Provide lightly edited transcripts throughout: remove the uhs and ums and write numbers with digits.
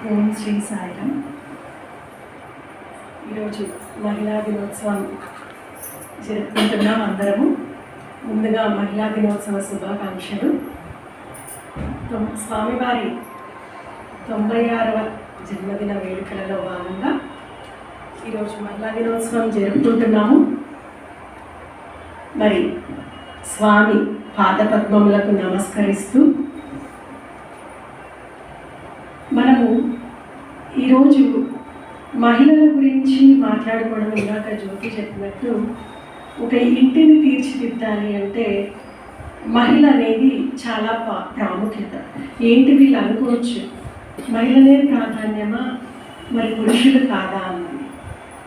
ఓం శ్రీ సాయిరామ్. ఈరోజు మహిళా దినోత్సవం జరుపుకుంటున్నాం అందరము. ముందుగా మహిళా దినోత్సవ శుభాకాంక్షలు. స్వామివారి 96వ జన్మదిన వేడుకలలో భాగంగా ఈరోజు మహిళా దినోత్సవం జరుపుకుంటున్నాము. మరి స్వామి పాదపద్మములకు నమస్కరిస్తూ మనము ఈరోజు మహిళల గురించి మాట్లాడుకోవడం, ఇందాక జ్యోతి చెప్పినట్టు ఒక ఇంటిని తీర్చిదిద్దాలి అంటే మహిళ అనేది చాలా ప్రాముఖ్యత. ఏంటి వీళ్ళు అనుకోవచ్చు, మహిళలే ప్రాధాన్యమా, మరి పురుషులు కాదా అన్నది.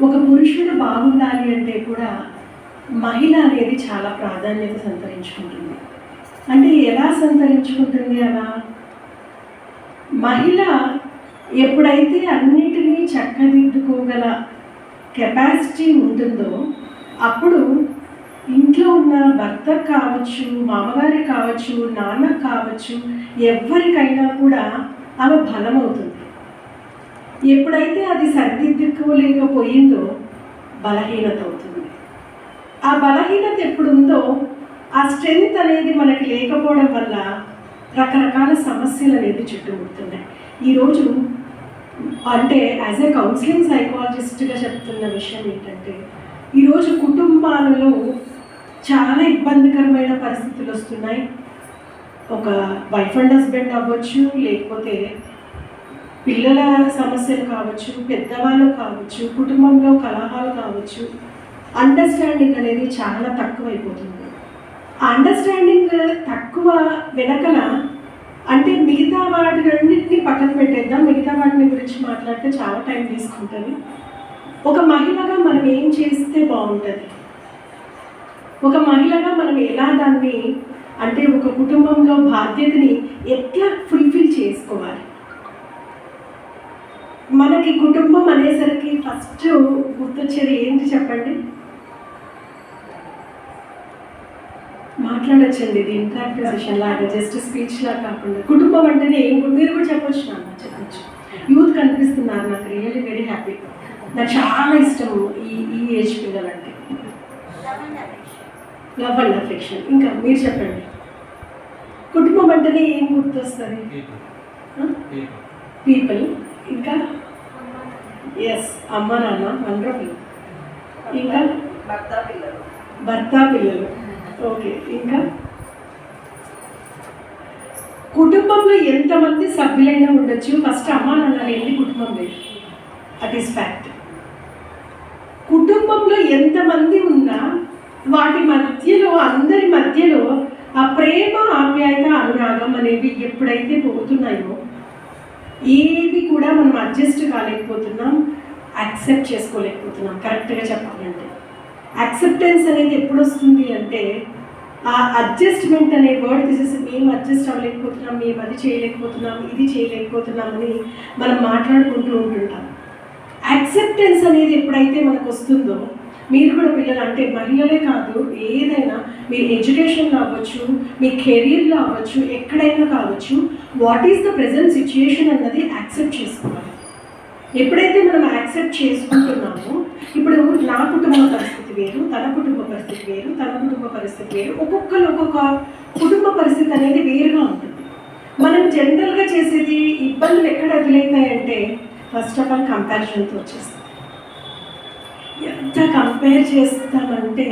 ఒక పురుషుడు బాగుండాలి అంటే కూడా మహిళ అనేది చాలా ప్రాధాన్యత సంతరించుకుంటుంది. అంటే ఎలా సంతరించుకుంటుంది అలా? మహిళ ఎప్పుడైతే అన్నిటినీ చక్కదిద్దుకోగల కెపాసిటీ ఉంటుందో అప్పుడు ఇంట్లో ఉన్న భర్త కావచ్చు, మామగారికి కావచ్చు, నాన్నకు కావచ్చు, ఎవరికైనా కూడా ఆమె బలమవుతుంది. ఎప్పుడైతే అది సరిదిద్దుకోలేకపోయిందో బలహీనత అవుతుంది. ఆ బలహీనత ఎప్పుడుందో ఆ స్ట్రెంగ్త్ అనేది మనకి లేకపోవడం వల్ల రకరకాల సమస్యలు అనేది చుట్టుముడుతున్నాయి. ఈరోజు అంటే యాజ్ ఏ కౌన్సిలింగ్ సైకాలజిస్ట్గా చెప్తున్న విషయం ఏంటంటే, ఈరోజు కుటుంబాలలో చాలా ఇబ్బందికరమైన పరిస్థితులు వస్తున్నాయి. ఒక వైఫ్ అండ్ హస్బెండ్ అవ్వచ్చు, లేకపోతే పిల్లల సమస్యలు కావచ్చు, పెద్దవాళ్ళు కావచ్చు, కుటుంబంలో కలహాలు కావచ్చు. అండర్స్టాండింగ్ అనేది చాలా తక్కువైపోతుంది. ఆ అండర్స్టాండింగ్ తక్కువ వెనకల అంటే మిగతా వాటినన్నింటినీ పక్కన పెట్టేద్దాం. మిగతా వాటిని గురించి మాట్లాడితే చాలా టైం తీసుకుంటుంది. ఒక మహిళగా మనం ఏం చేస్తే బాగుంటుంది, ఒక మహిళగా మనం ఎలా దాన్ని అంటే ఒక కుటుంబంలో బాధ్యతని ఎట్లా ఫుల్ఫిల్ చేసుకోవాలి. మనకి కుటుంబం అనేసరికి ఫస్ట్ గుర్తొచ్చేది ఏంటి చెప్పండి? మాట్లాడచ్చండి, ఇది ఇంటరాక్టివ్ సెషన్ లాగా, జస్ట్ స్పీచ్ లాగా కాకుండా. కుటుంబం అంటేనే ఏం, మీరు కూడా చెప్పొచ్చు, నాన్న చెప్పచ్చు. యూత్ కనిపిస్తున్నారు, నాకు రియల్లీ వెరీ హ్యాపీ. నాకు చాలా ఇష్టం ఈ ఏజ్ పిల్లలంటే. Love and affection. ఇంకా మీరు చెప్పండి, కుటుంబం అంటేనే ఏం గుర్తొస్తుంది? పీపుల్. ఇంకా ఎస్, అమ్మ నాన్న, వండర్ఫుల్. ఇంకా భర్త పిల్లలు. ఓకే. ఇంకా కుటుంబంలో ఎంతమంది సభ్యులైనా ఉండొచ్చు, ఫస్ట్ అమ్మ నాన్న లేని కుటుంబం లేదు. That is fact. కుటుంబంలో ఎంతమంది ఉన్నా వాటి మధ్యలో, అందరి మధ్యలో ఆ ప్రేమ, ఆప్యాయత, అనురాగం అనేవి ఎప్పుడైతే పోతున్నాయో ఏవి కూడా మనం అడ్జస్ట్ కాలేకపోతున్నాం, యాక్సెప్ట్ చేసుకోలేకపోతున్నాం. కరెక్ట్గా చెప్పాలంటే యాక్సెప్టెన్స్ అనేది ఎప్పుడు వస్తుంది అంటే, ఆ అడ్జస్ట్మెంట్ అనే వర్డ్ తీసేసి మేము అడ్జస్ట్ అవ్వలేకపోతున్నాం, మేము అది చేయలేకపోతున్నాం, ఇది చేయలేకపోతున్నామని మనం మాట్లాడుకుంటూ ఉంటుంటాం. యాక్సెప్టెన్స్ అనేది ఎప్పుడైతే మనకు వస్తుందో, మీరు కూడా పిల్లలు అంటే మహిళలే కాదు, ఏదైనా మీరు ఎడ్యుకేషన్లో అవ్వచ్చు, మీ కెరీర్లో అవ్వచ్చు, ఎక్కడైనా కావచ్చు, what is the present situation అన్నది యాక్సెప్ట్ చేసుకోవాలి. ఎప్పుడైతే మనం యాక్సెప్ట్ చేసుకుంటున్నామో, ఇప్పుడు నా కుటుంబ పరిస్థితి వేరు, తన కుటుంబ పరిస్థితి వేరు, తన కుటుంబ పరిస్థితి వేరు, ఒక్కొక్కరు ఒక్కొక్క కుటుంబ పరిస్థితి అనేది వేరుగా ఉంటుంది. మనం జనరల్గా చేసేది ఇబ్బందులు ఎక్కడ ఎదురవుతాయంటే, ఫస్ట్ ఆఫ్ ఆల్ కంపారిజన్తో వచ్చేస్తాం. ఎంత కంపేర్ చేస్తామంటే,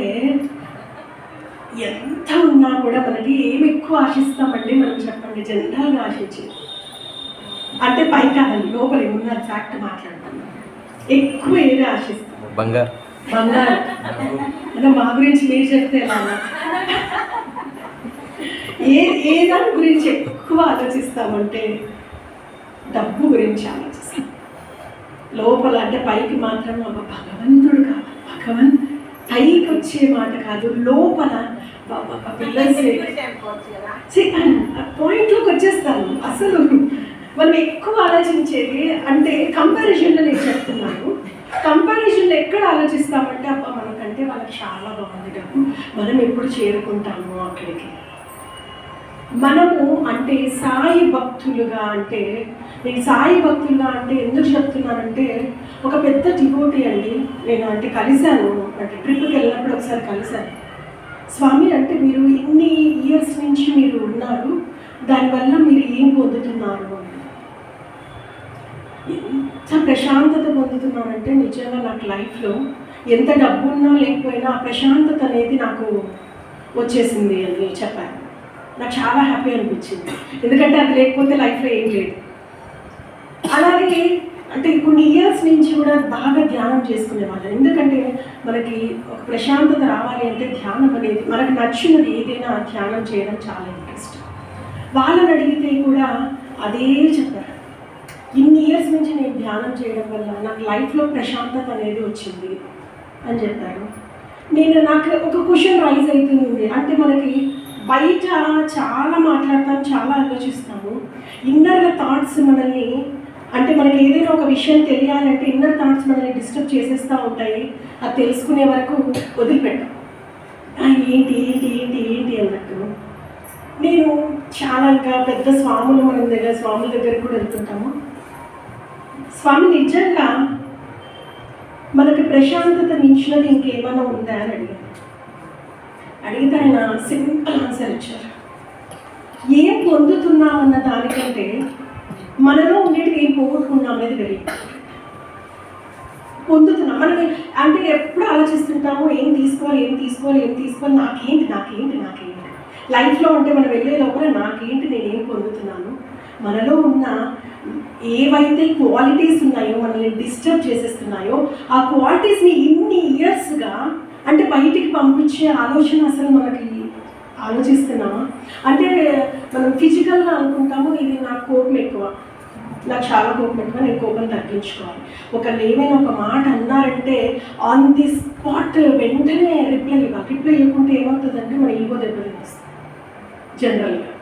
ఎంత ఉన్నా కూడా మనకి ఏమి ఎక్కువ ఆశిస్తామండి మనం చెప్పండి? జనరల్గా ఆశించేది అంటే పై కాదండి, లోపల ఏమున్నారు ఫ్యాక్ట్ మాట్లాడుతున్నాం. ఎక్కువ ఏది ఆశిస్తాం? బంగారు. అంటే మా గురించి మీరు చెప్తే ఎలా? ఏ దాని గురించి ఎక్కువ ఆలోచిస్తామంటే డబ్బు గురించి ఆలోచిస్తాం. లోపల అంటే పైకి మాత్రం ఒక భగవంతుడు కాదు, పైకి వచ్చే మాట కాదు, లోపల పిల్లలు పాయింట్లోకి వచ్చేస్తాను. అసలు మనం ఎక్కువ ఆలోచించేది అంటే కంపారిజన్లో నేను చెప్తున్నాను. కంపారిజన్లో ఎక్కడ ఆలోచిస్తామంటే, అబ్బా మనకంటే వాళ్ళకి చాలా బాగుంది డబ్బు, మనం ఎప్పుడు చేరుకుంటాము అక్కడికి. మనము అంటే సాయి భక్తులుగా అంటే నేను సాయి భక్తుల్లా అంటే ఎందుకు చెప్తున్నానంటే, ఒక పెద్ద డివోటీ అండి. నేను అంటే కలిశాను, అంటే ట్రిప్కి వెళ్ళినప్పుడు ఒకసారి కలిశాను. స్వామి అంటే మీరు ఇన్ని ఇయర్స్ నుంచి మీరు ఉన్నారు, దానివల్ల మీరు ఏం పొందుతున్నారు అని. ఎంత ప్రశాంతత పొందుతున్నానంటే నిజంగా నాకు లైఫ్లో ఎంత డబ్బున్నా లేకపోయినా ఆ ప్రశాంతత అనేది నాకు వచ్చేసింది అని చెప్పాను. నాకు చాలా హ్యాపీ అనిపించింది, ఎందుకంటే అది లేకపోతే లైఫ్లో ఏం లేదు. అలాగే అంటే కొన్ని ఇయర్స్ నుంచి కూడా బాగా ధ్యానం చేసుకునేవాళ్ళం. ఎందుకంటే మనకి ఒక ప్రశాంతత రావాలి అంటే ధ్యానం అనేది, మనకు నచ్చినది ఏదైనా ధ్యానం చేయడం చాలా ఇంట్రెస్ట్. వాళ్ళని అడిగితే కూడా అదే చెప్పారు, ఇన్ని ఇయర్స్ నుంచి నేను ధ్యానం చేయడం వల్ల నాకు లైఫ్లో ప్రశాంతత అనేది వచ్చింది అని చెప్పారు. నాకు ఒక క్వశ్చన్ రైజ్ అవుతుంది, అంటే మనకి బయట చాలా మాట్లాడతాం, చాలా ఆలోచిస్తాము. ఇన్నర్ థాట్స్ మనల్ని, అంటే మనకి ఏదైనా ఒక విషయం తెలియాలంటే ఇన్నర్ థాట్స్ మనల్ని డిస్టర్బ్ చేసేస్తూ ఉంటాయి. అది తెలుసుకునే వరకు వదిలిపెట్టాం, ఏంటి ఏంటి ఏంటి ఏంటి అన్నట్టు. నేను చాలా ఇంకా పెద్ద స్వాముల దగ్గర కూడా వెళ్తుంటాము. స్వామి నిజంగా మనకి ప్రశాంతత మించినది ఇంకేమైనా ఉందా అని అడిగితే ఆయన సింపుల్ ఆన్సర్ ఇచ్చారు. ఏం పొందుతున్నాం అన్న దానికంటే మనలో ఉండేది ఏం పోగొట్టుకున్నాం అనేది వెరీ పొందుతున్నాం. మనం అంటే ఎప్పుడు ఆలోచిస్తుంటాము, ఏం తీసుకోవాలి, నాకేంటి లైఫ్లో అంటే మనం వెళ్ళే లోపల నాకేంటి, నేనేం పొందుతున్నాను. మనలో ఉన్న ఏవైతే క్వాలిటీస్ ఉన్నాయో మనల్ని డిస్టర్బ్ చేసేస్తున్నాయో ఆ క్వాలిటీస్ని ఇన్ని ఇయర్స్గా అంటే బయటికి పంపించే ఆలోచన అసలు మనకి ఆలోచిస్తున్నామా? అంటే మనం ఫిజికల్గా అనుకుంటాము, ఇది నాకు కోపం ఎక్కువ, నాకు చాలా కోపం ఎక్కువ, నేను కోపం తగ్గించుకోవాలి. ఒకళ్ళు ఏమైనా ఒక మాట అన్నారంటే ఆన్ ది స్పాట్ వెంటనే రిప్లై ఇవ్వకుంటే ఏమవుతుందంటే మన ఈగో దెబ్బతినేస్తుంది. జనరల్గా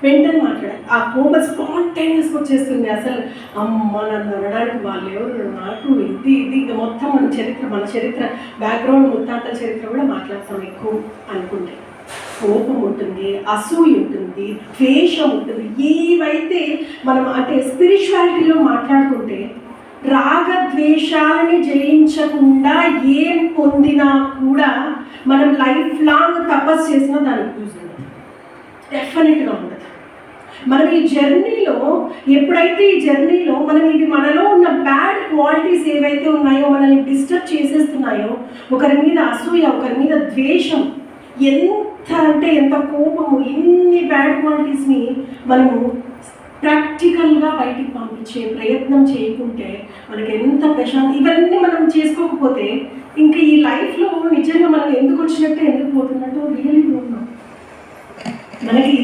వెంటనే మాట్లాడాలి, ఆ కోపం స్పాంటేనియస్గా వచ్చేస్తుంది. అసలు అమ్మ నన్ను అనడానికి వాళ్ళు ఎవరు, నాకు ఇది ఇంకా మొత్తం మన చరిత్ర బ్యాక్గ్రౌండ్ ముత్తాతల చరిత్ర కూడా మాట్లాడతాం ఎక్కువ అనుకుంటే. కోపం ఉంటుంది, అసూయ ఉంటుంది, ద్వేషం ఉంటుంది. ఏవైతే మనం అంటే స్పిరిచువాలిటీలో మాట్లాడుకుంటే రాగద్వేషాలని జయించకుండా ఏం పొందినా కూడా మనం లైఫ్ లాంగ్ తపస్సు చేసినా దానికి యూజ్ ఉండదు, డెఫినెట్గా ఉండదు. మనం ఈ జర్నీలో మనం ఇవి మనలో ఉన్న బ్యాడ్ క్వాలిటీస్ ఏవైతే ఉన్నాయో మనల్ని డిస్టర్బ్ చేసేస్తున్నాయో, ఒకరి మీద అసూయ, ఒకరి మీద ద్వేషం, ఎంత కోపము, ఇన్ని బ్యాడ్ క్వాలిటీస్ని మనము ప్రాక్టికల్గా బయటికి పంపించే ప్రయత్నం చేయకుంటే మనకి ఎంత ప్రశాంతం. ఇవన్నీ మనం చేసుకోకపోతే ఇంకా ఈ లైఫ్లో నిజంగా మనం ఎందుకు వచ్చినట్టు ఎందుకు పోతున్నట్టు రియల్లీ ఉన్నాం. మనకి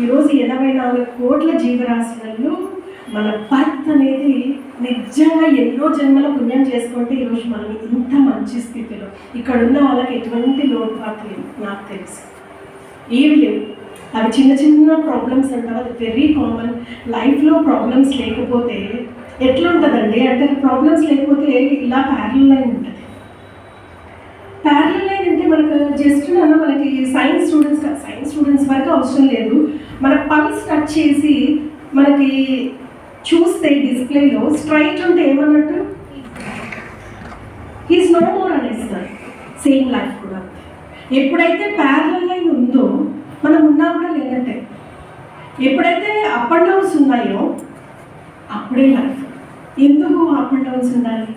ఈరోజు 84 కోట్ల జీవరాశులలో మన బర్త్ అనేది నిజంగా ఎన్నో జన్మల పుణ్యం చేసుకుంటే ఈరోజు మనం ఇంత మంచి స్థితిలో. ఇక్కడ ఉన్న వాళ్ళకి ఎటువంటి లోటుపాటు లేదు, నాకు తెలుసు, ఏమి లేవు. అవి చిన్న చిన్న ప్రాబ్లమ్స్ అంటారు, అది వెరీ కామన్. లైఫ్లో ప్రాబ్లమ్స్ లేకపోతే ఎట్లుంటుందండి అంటే, ప్రాబ్లమ్స్ లేకపోతే ఇలా ప్యారలల్ లైన్ ఉంటుంది. ప్యారలల్ లైన్ అంటే మనకి సైన్స్ స్టూడెంట్స్ వరకు అవసరం లేదు. మన పల్స్ టచ్ చేసి మనకి చూస్తే డిస్ప్లేలో స్ట్రైట్ ఉంటే ఏమన్నట్టు హీస్ నో మోర్ అనేస్తారు. సేమ్ లైఫ్ కూడా ఎప్పుడైతే ప్యారలల్ లైన్ ఉందో మనం ఉన్నా కూడా లేదంటే, ఎప్పుడైతే అప్ అండ్ డౌన్స్ ఉన్నాయో అప్పుడే లైఫ్. ఎందుకు అప్ అండ్ డౌన్స్ ఉండాలి?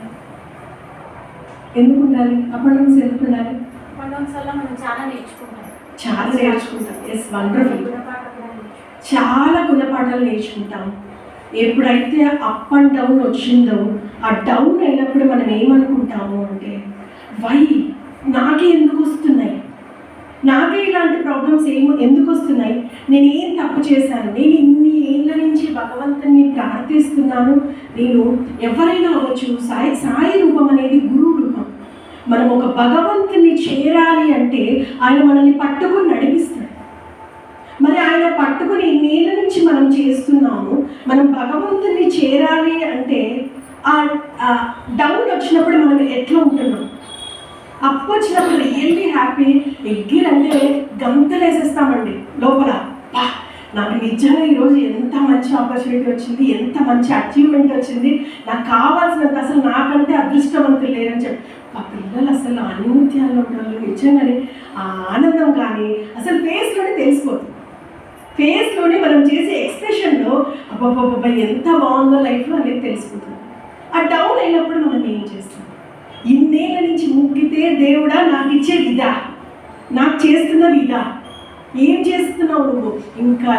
ఎందుకు ఉండాలి అప్ అండ్ డౌన్స్? ఎందుకు ఉండాలి? అప్ అండ్ డౌన్స్ వల్ల మనం చాలా నేర్చుకుంటాం. Yes, wonderful. చాలా గుణపాఠాలు నేర్చుకుంటాం. ఎప్పుడైతే అప్ అండ్ డౌన్ వచ్చిందో, ఆ డౌన్ అయినప్పుడు మనం ఏమనుకుంటాము అంటే, నాకే ఎందుకు వస్తున్నాయి, నాకే ఇలాంటి ప్రాబ్లమ్స్ ఎందుకు వస్తున్నాయి, నేను ఏం తప్పు చేశాను, నేను ఇన్ని ఏళ్ళ నుంచి భగవంతుని ప్రార్థిస్తున్నాను. నేను ఎవరైనా అవ్వచ్చు, సాయి రూపం అనేది గురువు రూపం. మనం ఒక భగవంతుని చేరాలి అంటే ఆయన మనల్ని పట్టుకుని నడిపిస్తాడు. మరి ఆయన పట్టుకుని ఇన్నేళ్ళ నుంచి మనం చేస్తున్నాము. మనం భగవంతుని చేరాలి అంటే ఆ డౌన్ వచ్చినప్పుడు మనం ఎట్లా ఉంటున్నాం, అప్పు వచ్చినప్పుడు రియల్లీ హ్యాపీ, ఎగ్గిరంటే గంతలేసేస్తామండి లోపల. నాకు నిజంగా ఈరోజు ఎంత మంచి ఆపర్చునిటీ వచ్చింది, ఎంత మంచి అచీవ్మెంట్ వచ్చింది, నాకు కావాల్సినంత అసలు నాకంటే అదృష్టవంతులు లేరని చెప్పి ఆ పిల్లలు అసలు అనుమత్యాల్లో ఉంటారు. నిజంగానే ఆ ఆనందం కానీ అసలు ఫేస్లోనే తెలిసిపోతుంది. ఫేస్లోనే మనం చేసే ఎక్స్ప్రెషన్లో అబ్బాబ్బాబ్బా ఎంత బాగుందో లైఫ్లో అనేది తెలిసిపోతుంది. ఆ డౌన్ అయినప్పుడు మనం ఏం చేస్తాం? ఇన్నేళ్ళ నుంచి ముక్కితే దేవుడా నాకు ఇచ్చేది ఇదా, నాకు చేస్తున్నది ఇదా, ఏం చేస్తున్నావు నువ్వు? ఇంకా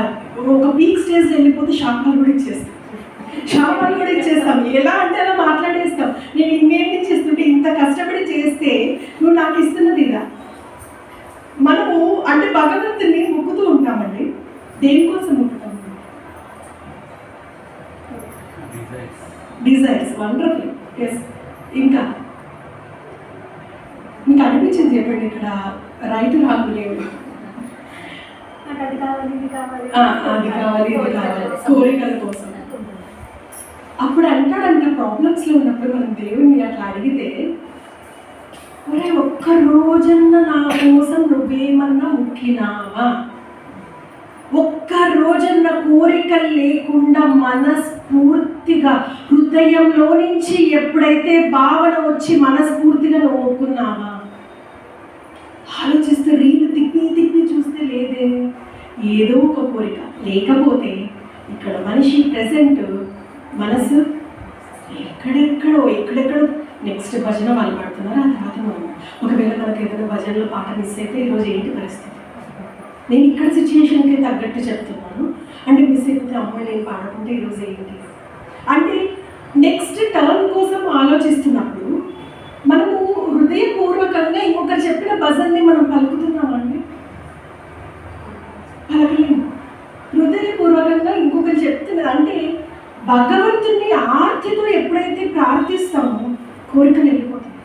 ఒక పీక్ స్టేజ్లో వెళ్ళిపోతే శాపాలు కూడా ఇచ్చేస్తాం. శాపాలు కూడా ఇచ్చేస్తాం. ఎలా అంటే అలా మాట్లాడేస్తాం. నేను ఇన్నేళ్ళ నుంచి చేస్తుంటే, ఇంత కష్టపడి చేస్తే నువ్వు నాకు ఇస్తున్నది ఇదా. మనము అంటే భగవంతుని మొక్కుతూ ఉంటామండి. దేనికోసం మొక్కుతాం? డిజైర్స్. వండర్ఫుల్. ఎస్. ఇంకా మీకు అనిపించింది చెప్పండి, ఇక్కడ రైట్ రాంగ్ లేవు. అది కావాలి, ఇది కావాలి, అది కావాలి, ఇది కావాలి, కోరికల కోసం. అప్పుడు అంటాడంట, ప్రాబ్లమ్స్లో ఉన్నప్పుడు మనం దేవుణ్ణి అట్లా అడిగితే, ఒరే ఒక్క రోజన్న నా కోసం నువ్వేమన్నా ముక్కినావా, ఒక్క రోజన్న కోరికలు లేకుండా మనస్ఫూర్తిగా హృదయంలో నుంచి ఎప్పుడైతే భావన వచ్చి మనస్ఫూర్తిగా నువ్వు మొక్కున్నావా? ఆలోచిస్తే రీలు తిప్పి తిప్పి చూస్తే లేదే, ఏదో ఒక కోరిక. లేకపోతే ఇక్కడ మనిషి ప్రెసెంట్ మనసు ఎక్కడెక్కడో నెక్స్ట్ భజన వాళ్ళు పాడుతున్నారు. ఆ తర్వాత మనం ఒకవేళ మనకు ఏదైనా భజనలో పాట మిస్ అయితే ఈరోజు ఏంటి పరిస్థితి? నేను ఇక్కడ సిచ్యుయేషన్కి తగ్గట్టు చెప్తున్నాను. అంటే మిస్ అయిపోతే అమ్మాయి నేను పాడుకుంటే ఈరోజు ఏంటి అంటే నెక్స్ట్ టర్న్ కోసం ఆలోచిస్తున్నప్పుడు మనము హృదయపూర్వకంగా ఇంకొకరు చెప్పిన భజన్ని మనం పలుకుతున్నామండి, పలకలేము. హృదయపూర్వకంగా ఇంకొకరు చెప్తున్నది అంటే భగవంతుని ఆర్తితో ఎప్పుడైతే ప్రార్థిస్తామో కోరికలు వెళ్ళిపోతాయి.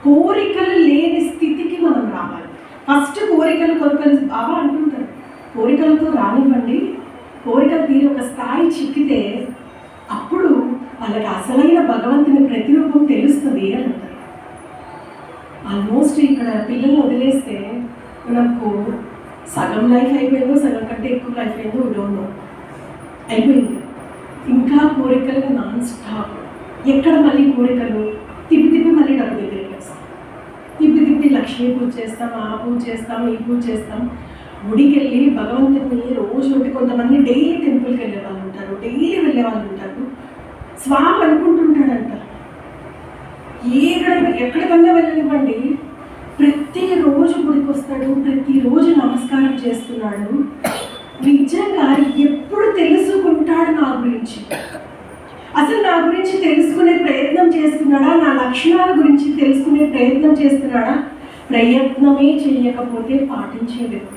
కోరికలు లేని స్థితికి మనం రావాలి. ఫస్ట్ కోరికలు బాబా అంటుంటారు, కోరికలతో రానివ్వండి, కోరికలు తీరి ఒక స్థాయి చిక్కితే అప్పుడు వాళ్ళకి అసలైన భగవంతుని ప్రతిరూపం తెలుస్తుంది అని అంటారు. ఆల్మోస్ట్ ఇక్కడ పిల్లల్ని వదిలేస్తే మనకు సగం లైఫ్ అయిపోయిందో, సగం కంటే ఎక్కువ లైఫ్ అయిందో డోంట్ నో, అయిపోయింది. ఇంకా కోరికలు నాన్ స్టాప్. ఎక్కడ మళ్ళీ కోరికలు తిప్పి మళ్ళీ డబ్బు దగ్గరికి వస్తాం. తిప్పి లక్ష్మీ పూజ చేస్తాం, ఆ పూజ చేస్తాం, ఈ పూజ చేస్తాం. గుడికి వెళ్ళి భగవంతుని రోజు కొంతమంది డైలీ టెంపుల్కి వెళ్ళే వాళ్ళు ఉంటారు, డైలీ వెళ్ళే వాళ్ళు ఉంటారు. స్వామి అనుకుంటుంటాడంట, ఎక్కడికన్నా వెళ్ళనివ్వండి, ప్రతిరోజు గుడికి వస్తాడు, ప్రతిరోజు నమస్కారం చేస్తున్నాడు. నిజంగా ఎప్పుడు తెలుసుకుంటాడు నా గురించి? అసలు నా గురించి తెలుసుకునే ప్రయత్నం చేస్తున్నాడా? నా లక్షణాల గురించి తెలుసుకునే ప్రయత్నం చేస్తున్నాడా? ప్రయత్నమే చేయకపోతే పాటించే వ్యక్తి.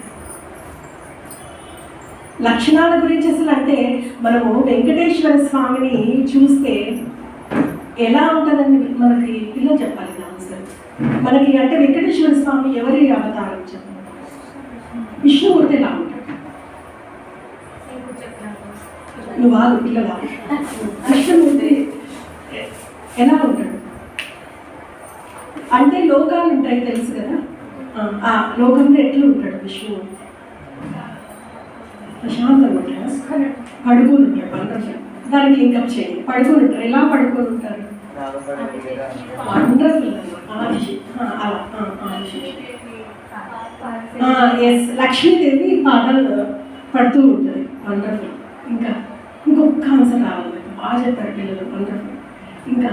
లక్షణాల గురించి అసలు అంటే మనము వెంకటేశ్వర స్వామిని చూస్తే ఎలా ఉంటుందండి? మనకి పిల్లలు చెప్పాలి ఆన్సర్. మనకి అంటే వెంకటేశ్వర స్వామి ఎవరి అవతారం చెప్పాలి? విష్ణుమూర్తి ఎలా ఉంటాడు? నువ్వు వాళ్ళు పిల్లలా? విష్ణుమూర్తి ఎలా ఉంటాడు అంటే లోకాలు ఉంటాయి తెలుసు కదా, ఆ లోకంలో ఎట్లా ఉంటాడు విష్ణుమూర్తి? ప్రశాంతంగా ఉంటాడు, పడుకొని ఉంటాడు. వండర్ఫుల్. దానికి లింకప్ చేయండి. పడుకొని ఉంటారు. ఎలా పడుకొని ఉంటారు? వండర్ఫుల్. ఎస్, లక్ష్మీదేవి పాదాలు పడుతూ ఉంటుంది. వండర్ఫుల్. ఇంకా ఇంకొక ఆన్సర్ రావాలి. బాగా చెప్పారు పిల్లలు. వండర్ఫుల్. ఇంకా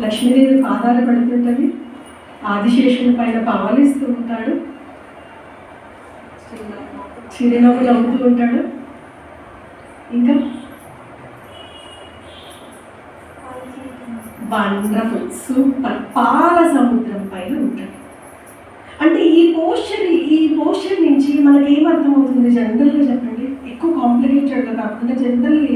లక్ష్మీదేవి పాదాలు పడుతుంటుంది, ఆదిశేషుని పైన పవలిస్తూ ఉంటాడు, చిరునవ్వు నవ్వుతూ ఉంటాడు. ఇంకా వండర్ఫుల్, సూపర్. పాల సముద్రం పైన ఉంటాడు. అంటే ఈ పోస్చర్ నుంచి మనకి ఏమర్థమవుతుంది? జనరల్గా చెప్పండి, ఎక్కువ కాంప్లికేటెడ్గా కాకుండా జనరల్గా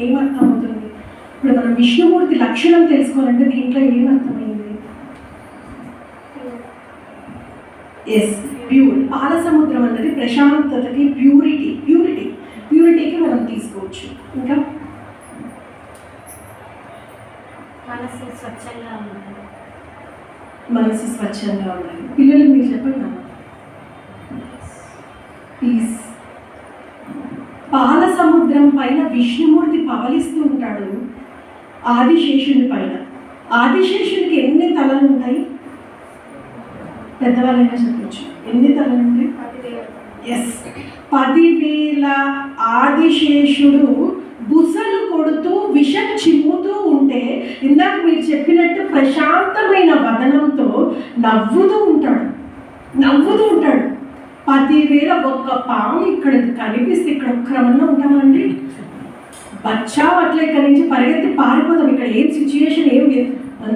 ఏమర్థమవుతుంది? ఇప్పుడు మనం విష్ణుమూర్తి లక్షణం తెలుసుకోవాలంటే దీంట్లో ఏమర్థమైంది? Yes, pure. పాల సముద్రం అన్నది ప్రశాంతతకి, ప్యూరిటీకి మనం తీసుకోవచ్చు. ఇంకా మనసు స్వచ్ఛంగా ఉండాలి. మనసు స్వచ్ఛంగా ఉండాలి. పిల్లలు మీరు చెప్పండి. పీస్. పాల సముద్రం పైన విష్ణుమూర్తి పవలిస్తూ ఉంటాడు ఆదిశేషుని పైన. ఆదిశేషునికి ఎన్ని తలలు ఉంటాయి? పెద్దవాళ్ళైనా చెప్పచ్చు, ఎన్ని తలలు ఉంటాయి? 10,000 ఆదిశేషుడు బుసలు కొడుతూ విషం చిమ్ముతూ ఉంటే ఇందాక మీరు చెప్పినట్టు ప్రశాంతమైన వదనంతో నవ్వుతూ ఉంటాడు. 10,000 ఒక్క పాము ఇక్కడ కనిపిస్తే ఇక్కడ ఒక్కరమన్నా ఉంటామండి? బచ్చా అట్లా ఇక్కడి నుంచి పరిగెత్తి పారిపోతాం. ఇక్కడ ఏం సిచ్యువేషన్ ఏం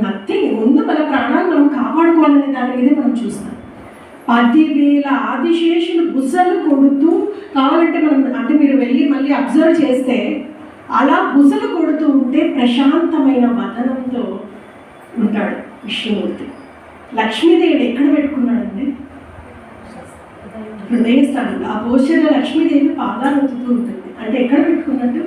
నథింగ్. ముందు మన ప్రాణాలు మనం కాపాడుకోవాలనే దాని మీదే మనం చూస్తాం. 10,000 ఆదిశేషులు బుసలు కొడుతూ, కావాలంటే మనం అంటే మీరు వెళ్ళి మళ్ళీ అబ్జర్వ్ చేస్తే అలా బుసలు కొడుతూ ఉంటే ప్రశాంతమైన వదనంతో ఉంటాడు విష్ణుమూర్తి. లక్ష్మీదేవి ఎక్కడ పెట్టుకున్నాడండి? హృదయస్థానంలో. ఆ పోషణలో లక్ష్మీదేవి పాదాలు ఒత్తుతూ ఉంటుంది. అంటే ఎక్కడ పెట్టుకున్నట్టు?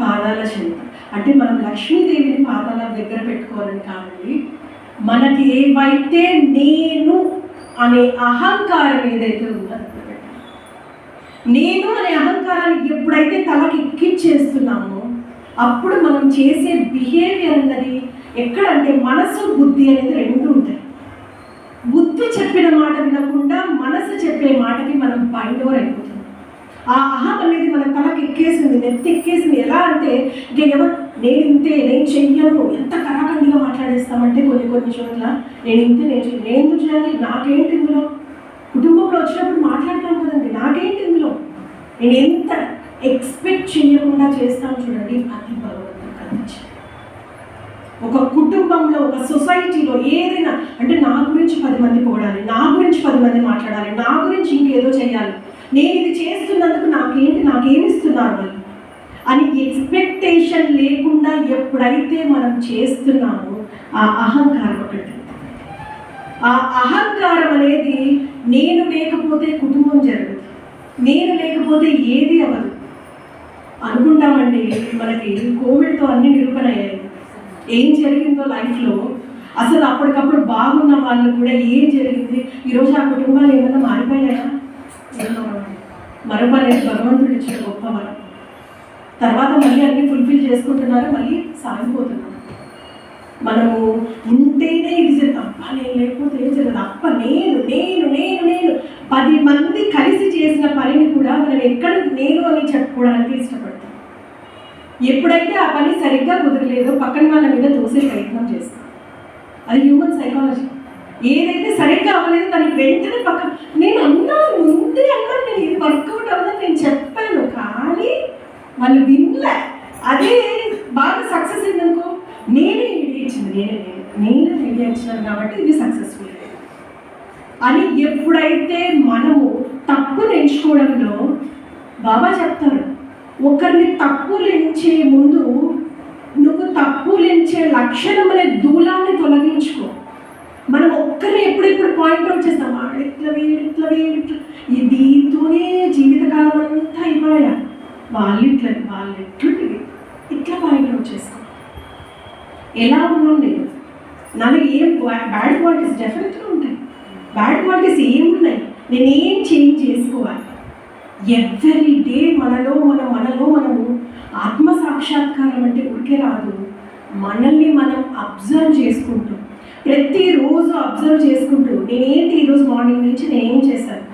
పాదాల చెంత. అంటే మనం లక్ష్మీదేవిని పాదాల దగ్గర పెట్టుకోవాలని కాదండి, మనకి ఏవైతే నేను అనే అహంకారం ఏదైతే ఉందో, నేను అనే అహంకారాన్ని ఎప్పుడైతే తలకి ఎక్కించేస్తున్నామో అప్పుడు మనం చేసే బిహేవియర్ అన్నది ఎక్కడంటే మనసు బుద్ధి అనేది రెండు ఉంటాయి. బుద్ధి చెప్పిన మాట వినకుండా మనసు చెప్పే మాటకి మనం బైండ్ ఓవర్ అయిపోతున్నాం. ఆ అహం అనేది మన తలకి ఎక్కేసింది, నెత్తి ఎక్కేసింది. ఎలా అంటే ఇంకా ఎవరు నేను ఇంతే, నేను చెయ్యను, ఎంత కరాఖండిగా మాట్లాడేస్తామంటే కొన్ని చోట్ల నేను ఇంతే, నేను ఎందుకు చేయాలి, నాకేంటి ఇందులో? కుటుంబంలో వచ్చినప్పుడు మాట్లాడతాం కదండి, నాకేంటి ఇందులో? నేను ఎంత ఎక్స్పెక్ట్ చేయకుండా చేస్తాను చూడండి, అది భగవంతుడు కనిపించారు. ఒక కుటుంబంలో, ఒక సొసైటీలో ఏదైనా అంటే నా గురించి 10 మంది పొగడాలి, నా గురించి 10 మంది మాట్లాడాలి, నా గురించి ఇంకేదో చేయాలి, నేను ఇది చేస్తున్నందుకు నాకేమిస్తున్నారు వాళ్ళు అని ఎక్స్పెక్టేషన్ లేకుండా ఎప్పుడైతే మనం చేస్తున్నామో ఆ అహంకారం ఒకటి. ఆ అహంకారం అనేది నేను లేకపోతే కుటుంబం జరగదు, నేను లేకపోతే ఏది అవ్వదు అనుకుంటామండి. మనకి కోవిడ్తో అన్ని నిరూపణ అయ్యాయి. ఏం జరిగిందో లైఫ్లో అసలు అప్పటికప్పుడు బాగున్న వాళ్ళు కూడా ఏం జరిగింది, ఈరోజు ఆ కుటుంబాలు ఏమైనా మారిపోయాయా? మరొక అనేది భగవంతుడు ఇచ్చిన గొప్ప వరం. తర్వాత మళ్ళీ అన్ని ఫుల్ఫిల్ చేసుకుంటున్నారు, మళ్ళీ సాగిపోతున్నారు. మనము ఉంటేనే ఇది జరుగుతుంది, అప్ప నేను లేకపోతే ఏం జరగదు, అప్ప నేను 10 మంది కలిసి చేసిన పనిని కూడా మనం ఎక్కడ నేను అని చెప్పుకోవడానికి ఇష్టపడతాం. ఎప్పుడైతే ఆ పని సరిగ్గా కుదరలేదో పక్కన వాళ్ళ మీద తోసే ప్రయత్నం చేస్తాం. అది హ్యూమన్ సైకాలజీ. ఏదైతే సరిగ్గా అవ్వలేదో దానికి వెంటనే పక్కన నేను ముందే అన్నాను, నేను ఇది వర్కౌట్ అవ్వదని నేను చెప్పాను, కానీ వాళ్ళు వినలే. అదే బాగా సక్సెస్ అయిందనుకో, నేనే ఐడియా ఇచ్చినాను కాబట్టి ఇది సక్సెస్ఫుల్ అని ఎప్పుడైతే మనము తప్పును ఎంచుకోవడంలో, బాబా చెప్తారు ఒకరిని తప్పులు ఎంచే ముందు నువ్వు తప్పులు ఎంచే లక్షణం అనే దూలాన్ని తొలగించుకో. మనం ఒక్కరిని ఎప్పుడెప్పుడు పాయింట్అవుట్ చేస్తాం, ఇట్లా దీంతోనే జీవితకాలం అంతా అయిపోయా, వాళ్ళు ఇట్లా పాయింట్అవుట్ చేస్తాం. ఎలా ఉన్నాను నేను, నాకు ఏం బ్యాడ్ క్వాలిటీస్ డెఫినెట్గా ఉంటాయి, బ్యాడ్ క్వాలిటీస్ ఏమున్నాయి, నేనేం చేంజ్ చేసుకోవాలి. ఎవ్రీ డే మనలో మనము ఆత్మ సాక్షాత్కారం అంటే ఊరికే రాదు, మనల్ని మనం అబ్జర్వ్ చేసుకుంటూ ప్రతిరోజు అబ్జర్వ్ చేసుకుంటూ నేనేంటి ఈరోజు మార్నింగ్ నుంచి నేనేం చేశాను,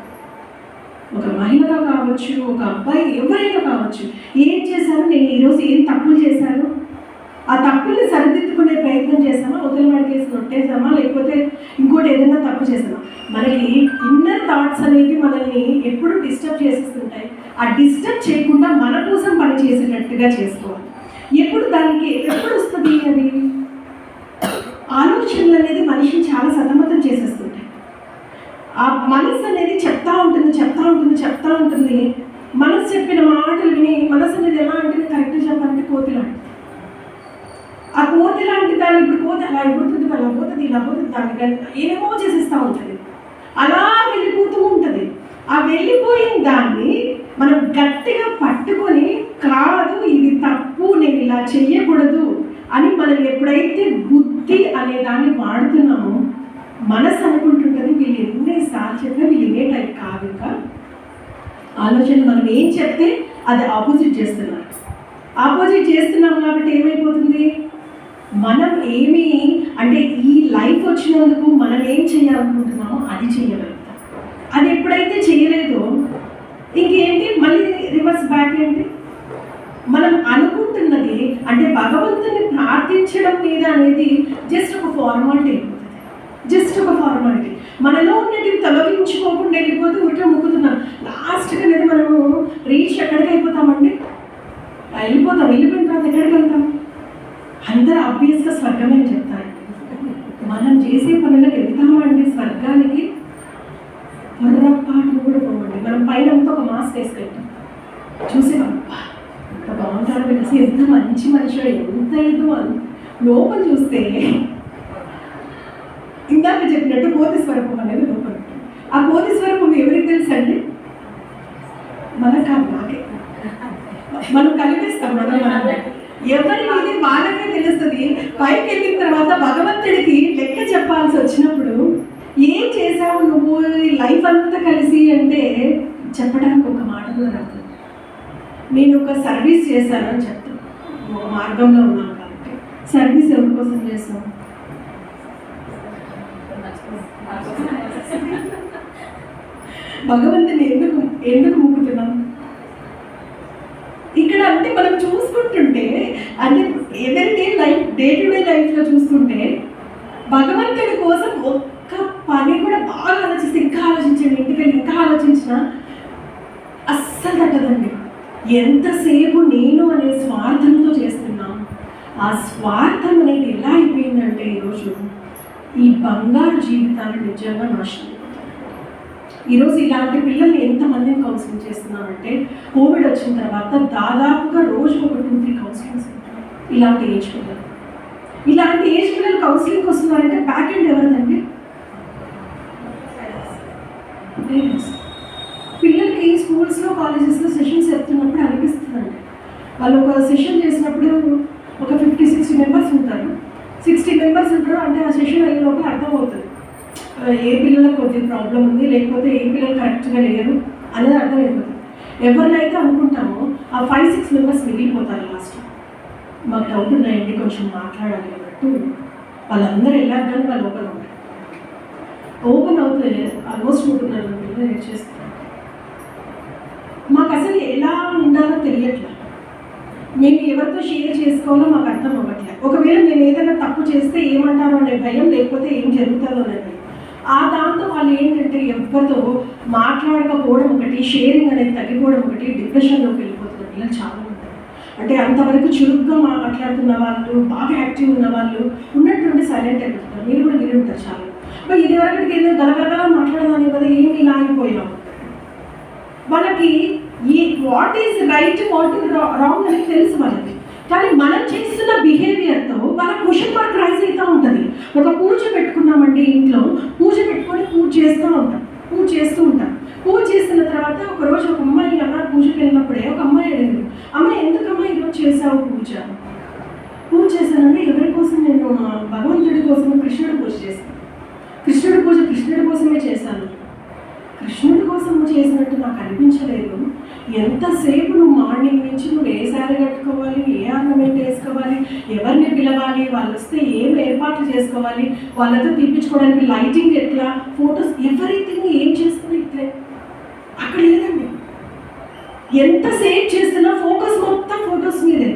ఒక మహిళగా కావచ్చు, ఒక అబ్బాయి ఎవరైనా కావచ్చు, ఏం చేశాను, నేను ఈరోజు ఏం తప్పులు చేశాను, ఆ తప్పుల్ని సరిదిద్దుకునే ప్రయత్నం చేసామా, ఉదయం వాడికేసి నొట్టేసామా, లేకపోతే ఇంకోటి ఏదైనా తప్పు చేసామా. మనకి ఇన్నర్ థాట్స్ అనేది మనల్ని ఎప్పుడు డిస్టర్బ్ చేసేస్తుంటాయి. ఆ డిస్టర్బ్ చేయకుండా మన కోసం పని చేసేటట్టుగా చేసుకోవాలి. ఎప్పుడు వస్తుంది అది ఆలోచనలు అనేది మనిషిని చాలా సతమతం చేసేస్తుంటాయి. ఆ మనసు అనేది చెప్తా ఉంటుంది. మనసు చెప్పిన మాటలు విని మనసు అనేది ఎలా అంటే కరెక్ట్గా చెప్పాలంటే కోతిలాంటి. ఆ కోతి లాంటి దాన్ని ఇప్పుడు కోతి అలా అయిపోతుంది, ఇలా పోతుంది దానికి ఏమో చేసేస్తూ ఉంటుంది, అలా వెళ్ళిపోతూ ఉంటుంది. ఆ వెళ్ళిపోయిన దాన్ని మనం గట్టిగా పట్టుకొని కాదు ఇది తప్పు, నేను ఇలా చెయ్యకూడదు అని మనం ఎప్పుడైతే బుద్ధి అనే దాన్ని వాడుతున్నామో మనసు అనుకుంటుంటుంది వీళ్ళు ఎన్నిసార్లు చెప్పినా వీళ్ళు వినే టైప్ కాదు. ఇంకా ఆలోచన మనం ఏం చెప్తే అది ఆపోజిట్ చేస్తున్నారు. ఆపోజిట్ చేస్తున్నాం కాబట్టి ఏమైపోతుంది, మనం ఏమి అంటే ఈ లైఫ్ వచ్చినందుకు మనం ఏం చేయాలనుకుంటున్నామో అది చేయగలుగుతాం. అది ఎప్పుడైతే చేయలేదో ఇంకేంటి, మళ్ళీ రివర్స్ బ్యాక్ ఏంటి, మనం అనుకుంటున్నది అంటే భగవంతుని ప్రార్థించడం మీద అనేది జస్ట్ ఒక ఫార్మాలిటీ అయిపోతుంది. జస్ట్ ఒక ఫార్మాలిటీ. మనలో ఉన్నటివి తొలగించుకోకుండా వెళ్ళిపోతే ఊరికే మొక్కుతున్నాం. లాస్ట్కి అనేది మనము రీచ్ ఎక్కడికి అయిపోతామండి, వెళ్ళిపోయిన తర్వాత ఎక్కడికి వెళ్తాం? అందరూ ఆబ్వియస్గా స్వర్గమే అని చెప్తారు. మనం చేసే పనులకు వెళ్తామండి స్వర్గానికి, పొర్రపాటు కూడా పోవండి. మనం పైన అంతా ఒక మాస్క్ వేసుకెళ్తాం, చూసేవాళ్ళ ఎంత బాగుంటారో తెలిసి, ఎంత మంచి మనిషి, ఎంత ఇదో లోపల చూస్తే ఇందాక చెప్పినట్టు కోతి స్వరూపం అనేది లోపల. ఆ కోతి స్వరూపం ఎవరికి తెలుసు అండి? మనకు కాదు, నాకే. మనం కలిపిస్తాం మనం ఎవరి ఇది వాళ్ళకే తెలుస్తుంది. పైకి వెళ్ళిన తర్వాత భగవంతుడికి లెక్క చెప్పాల్సి వచ్చినప్పుడు ఏం చేసావు నువ్వు లైఫ్ అంతా కలిసి అంటే చెప్పడానికి ఒక మాట కూడా రాదు. నేను ఒక సర్వీస్ చేశానని చెప్తాను, ఒక మార్గంలో ఉన్నాను కాబట్టి. సర్వీస్ ఎవరి కోసం చేస్తాం? భగవంతుని ఎందుకు మొక్కుతున్నాం ఇక్కడ అంటే మనం చూసుకుంటుంటే, అంటే ఎవరిడే లైఫ్ డే టు డే లైఫ్లో చూసుకుంటే భగవంతుడి కోసం ఒక్క పని కూడా బాగా ఆలోచిస్తే, ఇంకా ఆలోచించండి, ఇంటికి వెళ్ళి ఇంకా ఆలోచించినా అస్సలు తట్టదండి. ఎంతసేపు నేను అనే స్వార్థంతో చేస్తున్నాం. ఆ స్వార్థం అనేది ఎలా అయిపోయిందంటే ఈరోజు ఈ బంగారు జీవితాలు నిజంగా నాశనం. ఈరోజు ఇలాంటి పిల్లల్ని ఎంతమందిని కౌన్సిలింగ్ చేస్తున్నామంటే, కోవిడ్ వచ్చిన తర్వాత దాదాపుగా రోజుకు ఒక 2-3 కౌన్సిలింగ్స్ ఉంటాయి. ఇలాంటి ఏజ్ పిల్లలు కౌన్సిలింగ్కి వస్తున్నారంటే బ్యాక్ ఎండ్ ఎవరిదండి? పేరెంట్స్. పిల్లలకి స్కూల్స్లో కాలేజెస్లో సెషన్స్ చెప్తున్నప్పుడు అనిపిస్తుందండి, వాళ్ళు ఒక సెషన్ చేసినప్పుడు ఒక 50-60 మెంబర్స్ ఉంటారు. 60 మెంబర్స్ ఉంటారు అంటే ఆ సెషన్ అయ్యే లోపల అర్థమవుతుంది ఏ పిల్లలకు కొద్దిగా ప్రాబ్లం ఉంది, లేకపోతే ఏ పిల్లలు కరెక్ట్గా లేరు అనేది అర్థమైపోతుంది. ఎవరినైతే అనుకుంటామో ఆ 5-6 మెంబర్స్ మిగిలిపోతారు లాస్ట్. మాకు డౌట్ ఉన్నాయండి, కొంచెం మాట్లాడాలి అన్నట్టు వాళ్ళందరూ వెళ్ళాక కానీ వాళ్ళు ఓపెన్ అవుతే ఆల్మోస్ట్ 3.5 పిల్లలు ఏడ్ చేస్తారు. మాకు అసలు ఎలా ఉండాలో తెలియట్లేదు. మేము ఎవరితో షేర్ చేసుకోవాలో మాకు అర్థం అవ్వట్లేదు. ఒకవేళ మేము ఏదైనా తప్పు చేస్తే ఏమంటారో అనే భయం, లేకపోతే ఏం జరుగుతుందో అనే భయం. ఆ దాంతో వాళ్ళు ఏంటంటే ఎవరితో మాట్లాడకపోవడం ఒకటి, షేరింగ్ అనేది తగ్గిపోవడం ఒకటి, డిప్రెషన్లోకి వెళ్ళిపోతున్న పిల్లలు చాలా ఉంటారు. అంటే అంతవరకు చురుగ్గా మాట్లాడుతున్న వాళ్ళు, బాగా యాక్టివ్ ఉన్న వాళ్ళు ఉన్నట్టుండి సైలెంట్ అయిపోతున్నారు. మీరు కూడా విని ఉంటారు చాలా. మరి ఇది వరకటికి ఏదో గలగలగా మాట్లాడదాని కదా ఏమి ఇలా అయిపోయాం. వాళ్ళకి ఈ what is right, what is wrong అనేది తెలుసు వాళ్ళకి. కానీ మనం చేస్తున్న బిహేవియర్తో వాళ్ళ క్వశ్చన్ మార్క్ రైజ్ అవుతూ ఉంటుంది. ఒక పూజ పెట్టుకున్నామండి ఇంట్లో, పూజ పెట్టుకొని పూజ చేస్తూ ఉంటాం. పూజ చేస్తున్న తర్వాత ఒకరోజు ఒక అమ్మాయి అలా పూజకి వెళ్ళినప్పుడే ఒక అమ్మాయి అడిగింది, అమ్మాయి ఎందుకమ్మా ఈరోజు చేసావు పూజ చేశానంటే ఎవరి కోసం? నేను భగవంతుడి కోసం కృష్ణుడి పూజ చేశాను. కృష్ణుడి కోసమే చేశాను. కృష్ణుడి కోసం చేసినట్టు నాకు అనిపించలేదు. ఎంతసేపు నువ్వు మార్నింగ్ నుంచి నువ్వు ఏ శారీ కట్టుకోవాలి, ఏ ఆర్నమెంట్ వేసుకోవాలి, ఎవరిని పిలవాలి, వాళ్ళు వస్తే ఏం ఏర్పాట్లు చేసుకోవాలి, వాళ్ళతో తీపించుకోవడానికి లైటింగ్ ఎట్లా, ఫొటోస్, ఎవ్రీథింగ్ ఏం చేస్తున్నా ఇట్లే. అక్కడ లేదండి. ఎంతసేపు చేస్తున్నా ఫోకస్ మొత్తం ఫొటోస్ మీదే.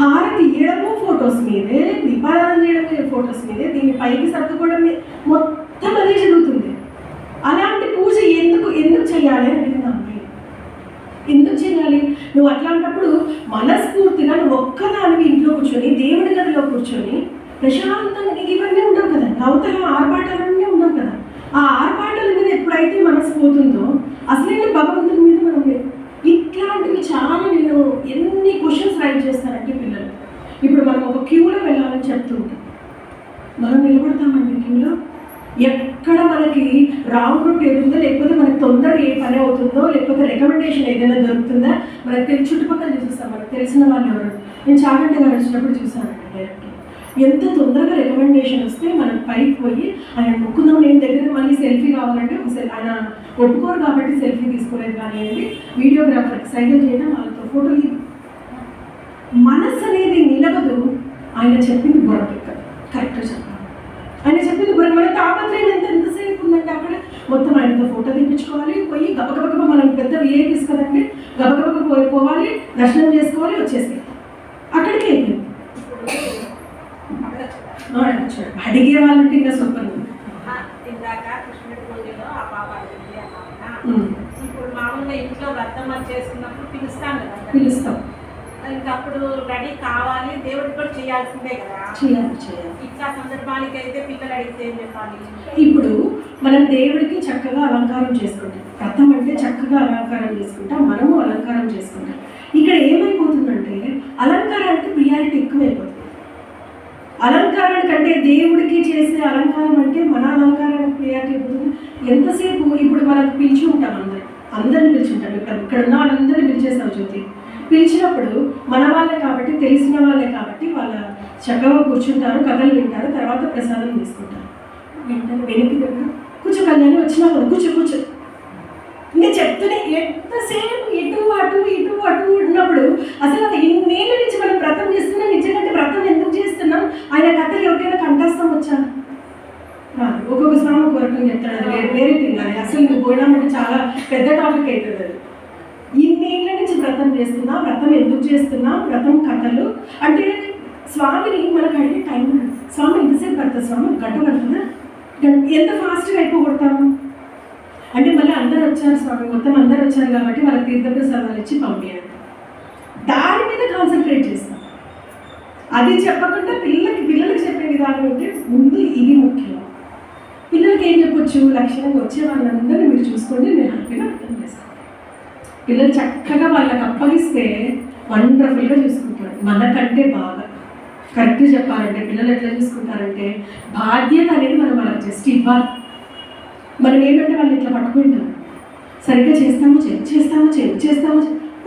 హారతి ఇయ్యడము ఫొటోస్ మీదే, దీపారాధన చేయడం ఫొటోస్ మీదే, దీన్ని పైకి సర్దుకోవడం మొత్తం అదే జరుగుతుంది. అలాంటి పూజ ఎందుకు చేయాలి అని అడిగింది అమ్మాయి. ఎందుకు చేయాలి? నువ్వు అట్లాంటప్పుడు మనస్ఫూర్తిగా నువ్వు ఒక్కదానివి ఇంట్లో కూర్చొని, దేవుడి గదిలో కూర్చొని ప్రశాంతంగా, నీకు ఇవన్నీ ఉండవు కదా, అవతల ఆర్పాటాలన్నీ ఉండవు కదా. ఆ ఆర్పాటాల మీద ఎప్పుడైతే మనసు పోతుందో అసలైన భగవంతుని మీద మనం ఇట్లాంటివి చాలా నేను ఎన్ని క్వశ్చన్స్ రైట్ చేస్తానంటే పిల్లలు. ఇప్పుడు మనం ఒక క్యూలో వెళ్ళాలని చెప్తుంటాం, మనం నిలబడతామండి క్యూలో. ఎక్కడ మనకి రాంగ్ రూట్ ఏది ఉందో, లేకపోతే మనకి తొందరగా ఏ పని అవుతుందో, లేకపోతే రికమెండేషన్ ఏదైనా దొరుకుతుందా మనకి చుట్టుపక్కల చూపిస్తాం. మనకు తెలిసిన వాళ్ళు ఎవరు. నేను చాగంటగా నడిచినప్పుడు చూసానండి డైరెక్ట్. ఎంత తొందరగా రికమెండేషన్ వస్తే మనం పైకి పోయి ఆయన మొక్కున్నాం, నేను దగ్గర మళ్ళీ సెల్ఫీ కావాలంటే ఆయన ఒప్పుకోరు కాబట్టి సెల్ఫీ తీసుకోలేదు కానీ అనేది వీడియోగ్రాఫర్ సైకిల్ చేయడం, వాళ్ళతో ఫోటోలు. మనసు అనేది నిలవదు. ఆయన చెప్పింది బుర్రకెక్కదు. కరెక్ట్గా చెప్పాలి. ఆయన చెప్పింది బుర్ర, మన తాపత్రయం ఎంతసేపు ఉందంటే అక్కడ మొత్తం ఆయనతో ఫోటో తీపించుకోవాలి, పోయి గబగబగబ, మనం పెద్ద విఐపీస్ కదండి, గబగబగ పోవాలి, దర్శనం చేసుకోవాలి, వచ్చేసి అక్కడికి అయిపోయింది. అడిగే వాళ్ళంటే ఇంకా సూపర్ ఉంది. ఇందాక కృష్ణుడి పూజలో ఆ పాప అడిగింది అన్న, ఇప్పుడు మామూలుగా ఇంట్లో వ్రతం చేసుకున్నప్పుడు పిలుస్తాం కదా, పిలుస్తాం. ఇంకప్పుడు రెడీ కావాలి, దేవుడికి కూడా చేయాల్సిందే కదా. చేయాలి. ఇట్లా సందర్భానికి అయితే పిల్లలు అడిగితే ఏం చెప్పాలి? ఇప్పుడు మనం దేవుడికి చక్కగా అలంకారం చేసుకుంటాం. వ్రతం అంటే చక్కగా అలంకారం చేసుకుంటాం, మనము అలంకారం చేసుకుంటాం. ఇక్కడ ఏమైపోతుందంటే అలంకారానికి ప్రియారిటీ ఎక్కువైపోతుంది. అలంకారం కంటే దేవుడికి చేసే అలంకారం అంటే మన అలంకారానికి ప్రియారిటీ అయిపోతుంది. ఎంతసేపు ఇప్పుడు మనకు పిలిచి ఉంటాం, అందరిని పిలిచి ఉంటాం. ఇక్కడ ఉన్న వాళ్ళందరినీ పిలిచేసాం జ్యోతి. పిలిచినప్పుడు మన వాళ్ళే కాబట్టి, తెలిసిన వాళ్ళే కాబట్టి వాళ్ళ చక్కగా కూర్చుంటారు, కథలు వింటారు, తర్వాత ప్రసాదం తీసుకుంటారు. వెంటనే వెనక్కి దగ్గర కూర్చో కళ్యాణి వచ్చినా కూర్చో ఇంకా చెప్తూనే ఎంతసేపు ఇటు అటు ఉన్నప్పుడు అసలు ఇన్నేళ్ళ నుంచి మనం వ్రతం చేస్తున్నాం. నిజంగా వ్రతం ఎందుకు చేస్తున్నాం? ఆయన కథలు ఎవరికైనా కంఠస్థం వచ్చాను రాదు. ఒక్కొక్క స్వామి ఒక రకం చెప్తాడు, అది వేరే తిన్నాను. అసలు నువ్వు పోయినామంటే చాలా పెద్ద టాపిక్ అవుతుంది. అది ఇన్నేళ్ళ నుంచి వ్రతం చేస్తున్నా, వ్రతం ఎందుకు చేస్తున్నా, వ్రతం కథలు అంటే స్వామిని మనకు అడిగే టైం ఉండదు. స్వామి ఎంతసేపు పడుతుంది? స్వామి గంట పడుతుందా? ఎంత ఫాస్ట్గా అయిపోగొడతాము అంటే మళ్ళీ అందరూ వచ్చారు స్వామి, మొత్తం అందరూ వచ్చారు కాబట్టి వాళ్ళకి తీర్థప్రసాదాలు ఇచ్చి పంపించారు. దాని మీద కాన్సన్ట్రేట్ చేస్తాం. అది చెప్పకుండా పిల్లలకి చెప్పే విధానం అంటే ముందు ఇది ముఖ్యం. పిల్లలకి ఏం చెప్పొచ్చు? లక్షణంగా వచ్చే వాళ్ళందరినీ మీరు చూసుకోండి, నేను హ్యాపీగా అర్థం చేస్తాను. పిల్లలు చక్కగా వాళ్ళకి అప్పగిస్తే వండర్ఫుల్గా చూసుకుంటారు, మనకంటే బాగా. కరెక్ట్గా చెప్పాలంటే పిల్లలు ఎట్లా చూసుకుంటారంటే బాధ్యత అనేది మనం వాళ్ళకి జస్ట్ ఇవ్వాలి. మనం ఏంటంటే వాళ్ళు ఇట్లా పట్టుకుంటాం, సరిగ్గా చేస్తామో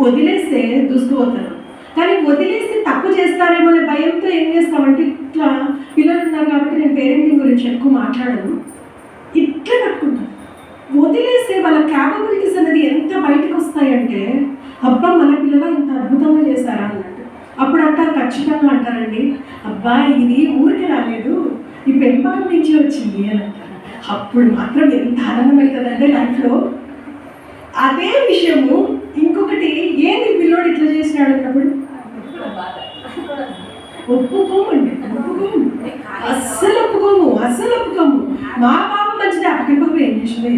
వదిలేస్తే దూసుకుపోతారు. కానీ వదిలేస్తే తప్పు చేస్తారేమో అనే భయంతో ఏం చేస్తామంటే ఇట్లా పిల్లలు ఉన్నారు కాబట్టి నేను పేరెంటింగ్ గురించి ఎక్కువ మాట్లాడను, ఇట్లా పట్టుకుంటాను. వదిలేస్తే వాళ్ళ క్యాపబిలిటీస్ అనేది ఎంత బయటకు వస్తాయంటే అబ్బా మన పిల్లలు ఇంత అద్భుతంగా చేశారా అన్నట్టు. అప్పుడు అంటారు, ఖచ్చితంగా అంటారండి, అబ్బా ఇది ఊరికి రాలేదు, ఈ పెంపకం నుంచి వచ్చింది అని అంటారు. అప్పుడు మాత్రం ఎంత ఆనందమవుతుందంటే లైఫ్లో. అదే విషయము ఇంకొకటి, ఏంది పిల్లోడు ఇట్లా చేసినాడు అన్నప్పుడు ఒప్పుకోము. అస్సలు ఒప్పుకోము. మా పాప మంచిదే, పక్కన పాప ఏం చేసిందో,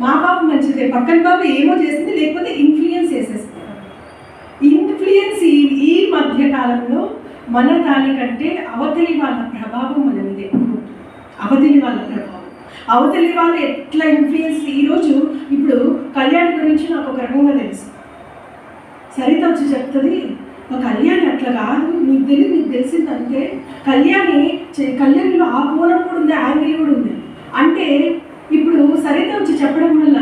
మా పాప మంచిదే, పక్కన పాప ఏమో చేసింది, లేకపోతే ఇన్ఫ్లుయెన్స్ చేసేస్తుంది. ఇన్ఫ్లుయెన్స్ ఈ మధ్య కాలంలో మన దానికంటే అవతలి వాళ్ళ ప్రభావం మన మీద ఎక్కువ ఉంటుంది. అవతలి వాళ్ళు ఎట్లా ఇన్ఫ్లుయెన్స్. ఈరోజు ఇప్పుడు కళ్యాణి గురించి నాకు ఒక రకంగా తెలుసు. సరిత వచ్చి చెప్తుంది, కళ్యాణి అట్లా కాదు, నీకు తెలిసిందంటే కళ్యాణిలో ఆ కోణం కూడా ఉంది, యాంగిల్ కూడా ఉంది అంటే. ఇప్పుడు సరిత వచ్చి చెప్పడం వల్ల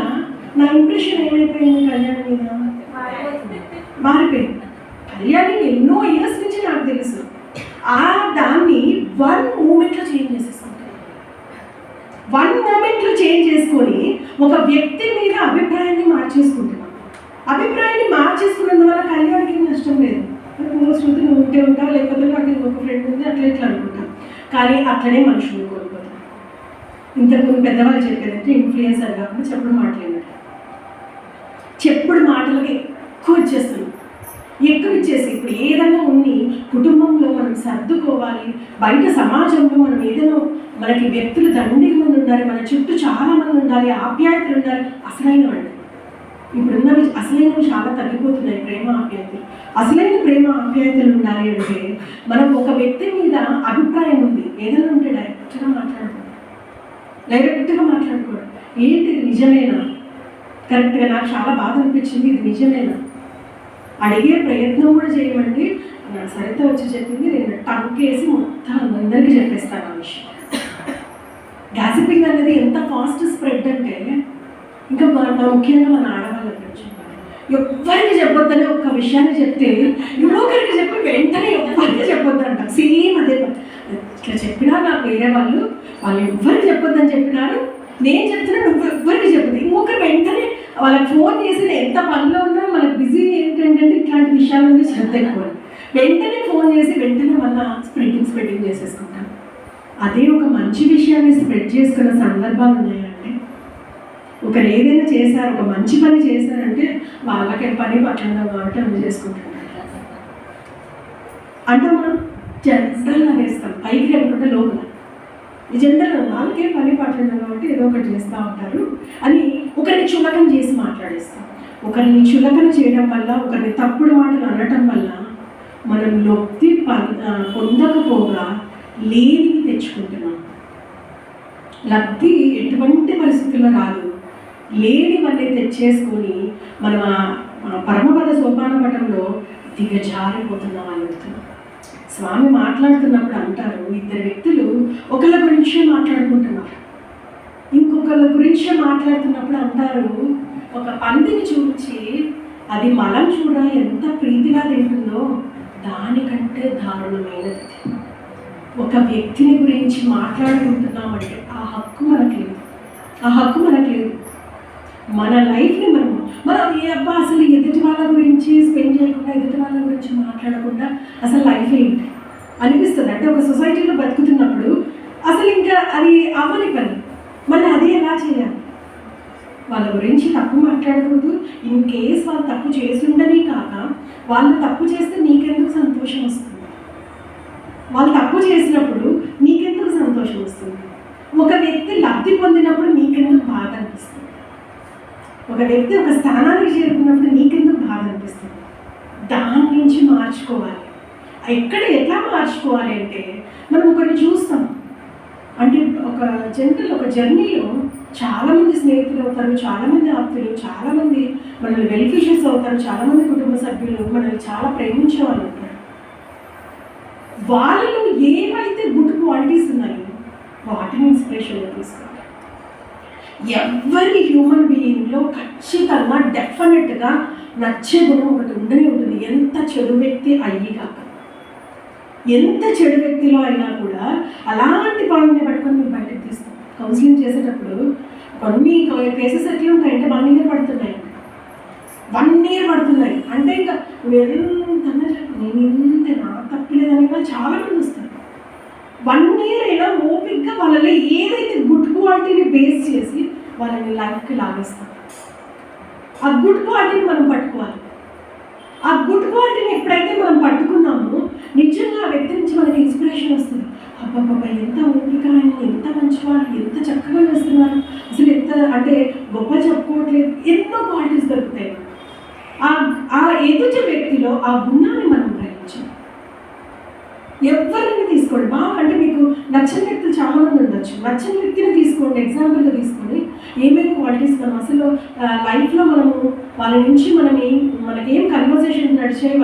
నా ఇంప్రెషన్ ఏమైపోయింది? కళ్యాణి మీద మారిపోయింది. కళ్యాణి ఎన్నో ఇయర్స్ నుంచి నాకు తెలుసు. దాన్ని వన్ మూమెంట్లో చేంజ్ చేసుకొని ఒక వ్యక్తి మీద అభిప్రాయాన్ని మార్చేసుకున్నందువల్ల కళ్యాణికి నష్టం లేదు. శృతి నువ్వు ఉంటావు, లేకపోతే నాకు ఇంకొక ఫ్రెండ్ ఉంది, అట్లా అనుకుంటాం. కానీ అట్లనే మనుషులు కోల్పోతాం. ఇంతకుముందు పెద్దవాళ్ళు చెప్పేదంటే ఇన్ఫ్లుయెన్సర్ కాకుండా చెప్పుడు మాటలకి ఎక్కువ ఇచ్చేసి ఇప్పుడు ఏదైనా ఉంది కుటుంబంలో మనం సర్దుకోవాలి. బయట సమాజంలో మనం ఏదైనా మనకి వ్యక్తులు దండిగా మంది ఉండాలి, మన చుట్టూ చాలా మంది ఉండాలి, ఆప్యాయతలు ఉండాలి. ఇప్పుడున్నవి అసలైనవి చాలా తగ్గిపోతున్నాయి. అసలైన ప్రేమ ఆప్యాయతలు ఉండాలి అంటే మనం ఒక వ్యక్తి మీద అభిప్రాయం ఉంది, ఏదైనా ఉంటే డైరెక్ట్గా మాట్లాడుకోవడం. ఏంటి ఇది నిజమేనా? కరెక్ట్గా నాకు చాలా బాధ అనిపించింది, ఇది నిజమేనా అడిగే ప్రయత్నం కూడా చేయమండి. సరిత వచ్చి చెప్పింది, నేను టంకేసి మొత్తం అందరికీ చెప్పేస్తాను ఆ విషయం. గ్యాసిపింగ్ అనేది ఎంత ఫాస్ట్ స్ప్రెడ్ అంటే ఇంకా ముఖ్యంగా మన ఆడవాళ్ళ గురించి ఎవ్వరికి చెప్పొద్దని ఒక్క విషయాన్ని చెప్తే ఇంకొకరికి చెప్పి వెంటనే ఎవ్వరికి చెప్పొద్దు అంట. సేమ్ అదే వేరే వాళ్ళు ఎవ్వరికి చెప్పొద్దని చెప్పినారు, నేను చెప్తున్నా నువ్వు ఎవ్వరికి చెప్పదు. ఇంకొకరు వెంటనే వాళ్ళకి ఫోన్ చేసి ఎంత పనిలో ఉన్నా మనకు బిజీ ఏంటంటే ఇట్లాంటి విషయాల మీద శ్రద్ధ ఎక్కువ. వెంటనే ఫోన్ చేసి వెంటనే మళ్ళీ స్ప్రెడ్డింగ్ చేసేసుకుంటాం. అదే ఒక మంచి విషయాన్ని స్ప్రెడ్ చేసుకున్న సందర్భాలు ఉన్నాయండి. ఒకరు ఏదైనా చేశారు, ఒక మంచి పని చేశారంటే వాళ్ళకి పని పట్టిందా కాబట్టి అన్ని చేసుకుంటారు. అంటే మనం జనరల్గా వేస్తాం, పైకి అనుకుంటే లోపల జనరల్ వాళ్ళకే పని పట్టిందా కాబట్టి ఏదో ఒకటి చేస్తూ ఉంటారు అని ఒకరిని చులకన చేసి మాట్లాడేస్తాం. ఒకరిని చులకన చేయడం వల్ల, ఒకరిని తప్పుడు మాటలు అనటం వల్ల మనం లబ్ధి పొందకపోగా లేనివి తెచ్చుకుంటున్నాం. లబ్ధి ఎటువంటి పరిస్థితుల్లో రాదు, లేనివన్నీ తెచ్చేసుకొని మనం పరమపద సోపాన పటంలో దిగజారిపోతున్నాం అని చెప్తున్నాం. స్వామి మాట్లాడుతున్నప్పుడు అంటారు, ఇద్దరు వ్యక్తులు ఒకళ్ళ గురించే మాట్లాడుకుంటున్నారు. ఇంకొకళ్ళ గురించే మాట్లాడుతున్నప్పుడు అంటారు, ఒక పందిని చూపించి అది మలం చూడ ఎంత ప్రీతిగా తింటుందో దానికంటే దారుణమైనది. ఒక వ్యక్తిని గురించి మాట్లాడుకుంటున్నామంటే ఆ హక్కు మనకు లేదు. మన లైఫ్ని మనం ఏ అబ్బా అసలు ఎదుటి వాళ్ళ గురించి స్పెండ్ చేయకుండా, ఎదుటి వాళ్ళ గురించి మాట్లాడకుండా అసలు లైఫ్ ఏంటి అనిపిస్తుంది. అంటే ఒక సొసైటీలో బతుకుతున్నప్పుడు అసలు ఇంకా అది అవ్వని పని, మళ్ళీ అది ఎలా చేయాలి? వాళ్ళ గురించి తప్పు మాట్లాడకూడదు. ఇన్ కేస్ వాళ్ళు తప్పు చేస్తుండని కాక, వాళ్ళు తప్పు చేస్తే నీకెందుకు సంతోషం వస్తుంది? వాళ్ళు తప్పు చేసినప్పుడు నీకెందుకు సంతోషం వస్తుంది? ఒక వ్యక్తి లబ్ధి పొందినప్పుడు నీకెందుకు బాధ అనిపిస్తుంది? ఒక వ్యక్తి ఒక స్థానానికి చేరుకున్నప్పుడు నీకెందుకు బాధ అనిపిస్తుంది? దాని నుంచి మార్చుకోవాలి. ఎట్లా మార్చుకోవాలి అంటే, మనం ఒకరిని చూస్తాం అంటే ఒక జర్నీలో చాలామంది స్నేహితులు అవుతారు, చాలామంది ఆప్తులు, చాలామంది మనల్ని వెల్ఫిషర్స్ అవుతారు, చాలామంది కుటుంబ సభ్యులు మనల్ని చాలా ప్రేమించే వాళ్ళు ఉంటారు. వాళ్ళలో ఏవైతే గుడ్ క్వాలిటీస్ ఉన్నాయో వాటిని ఇన్స్పిరేషన్గా తీసుకోవాలి. ఎవరి హ్యూమన్ బీయింగ్లో ఖచ్చితంగా డెఫినెట్గా నచ్చే గుణం ఒకటి ఉండనే ఉంటుంది. ఎంత చెడు వ్యక్తి కాక, ఎంత చెడు వ్యక్తిలో అయినా కూడా అలాంటి పాయింట్ని పట్టుకొని మేము బయటకు తీస్తాం. కౌన్సిలింగ్ చేసేటప్పుడు కొన్ని కేసెస్ ఎట్లా ఉంటాయంటే 1 year పడుతున్నాయి. 1 year పడుతున్నాయి అంటే ఇంకా నేను ఇంత నా తప్పలేదని వాళ్ళు చాలామంది వస్తారు. 1 year అయినా ఓపిక్గా వాళ్ళలో ఏదైతే గుడ్ క్వాలిటీని బేస్ చేసి వాళ్ళని లైఫ్కి లాగేస్తాం. ఆ గుడ్ క్వాలిటీని మనం పట్టుకోవాలి. ఆ గుడ్ క్వాలిటీని ఎప్పుడైతే మనం పట్టుకున్నామో నిజంగా ఆ వ్యక్తి నుంచి మనకి ఇన్స్పిరేషన్ వస్తుంది. అబ్బాబ్బా ఎంత ఓపిక, ఎంత మంచివాళ్ళు, ఎంత చక్కగా చేస్తున్నారు, అసలు ఎంత అంటే గొప్ప చెప్పుకోవట్లేదు, ఎన్నో క్వాలిటీస్ దొరుకుతాయి. ఆ ఎదుటి వ్యక్తిలో ఆ గుణాన్ని మనం గ్రహించాలి. ఎవరిని తీసుకోండి, అంటే మీకు నచ్చని వ్యక్తులు చాలామంది ఉండొచ్చు. నచ్చని వ్యక్తిని తీసుకోండి, ఎగ్జాంపుల్గా తీసుకొని ఏమేమి క్వాలిటీస్ మనం అసలు లైఫ్లో మనము వాళ్ళ నుంచి మనకేం కన్వర్సేషన్ నడిచాయి,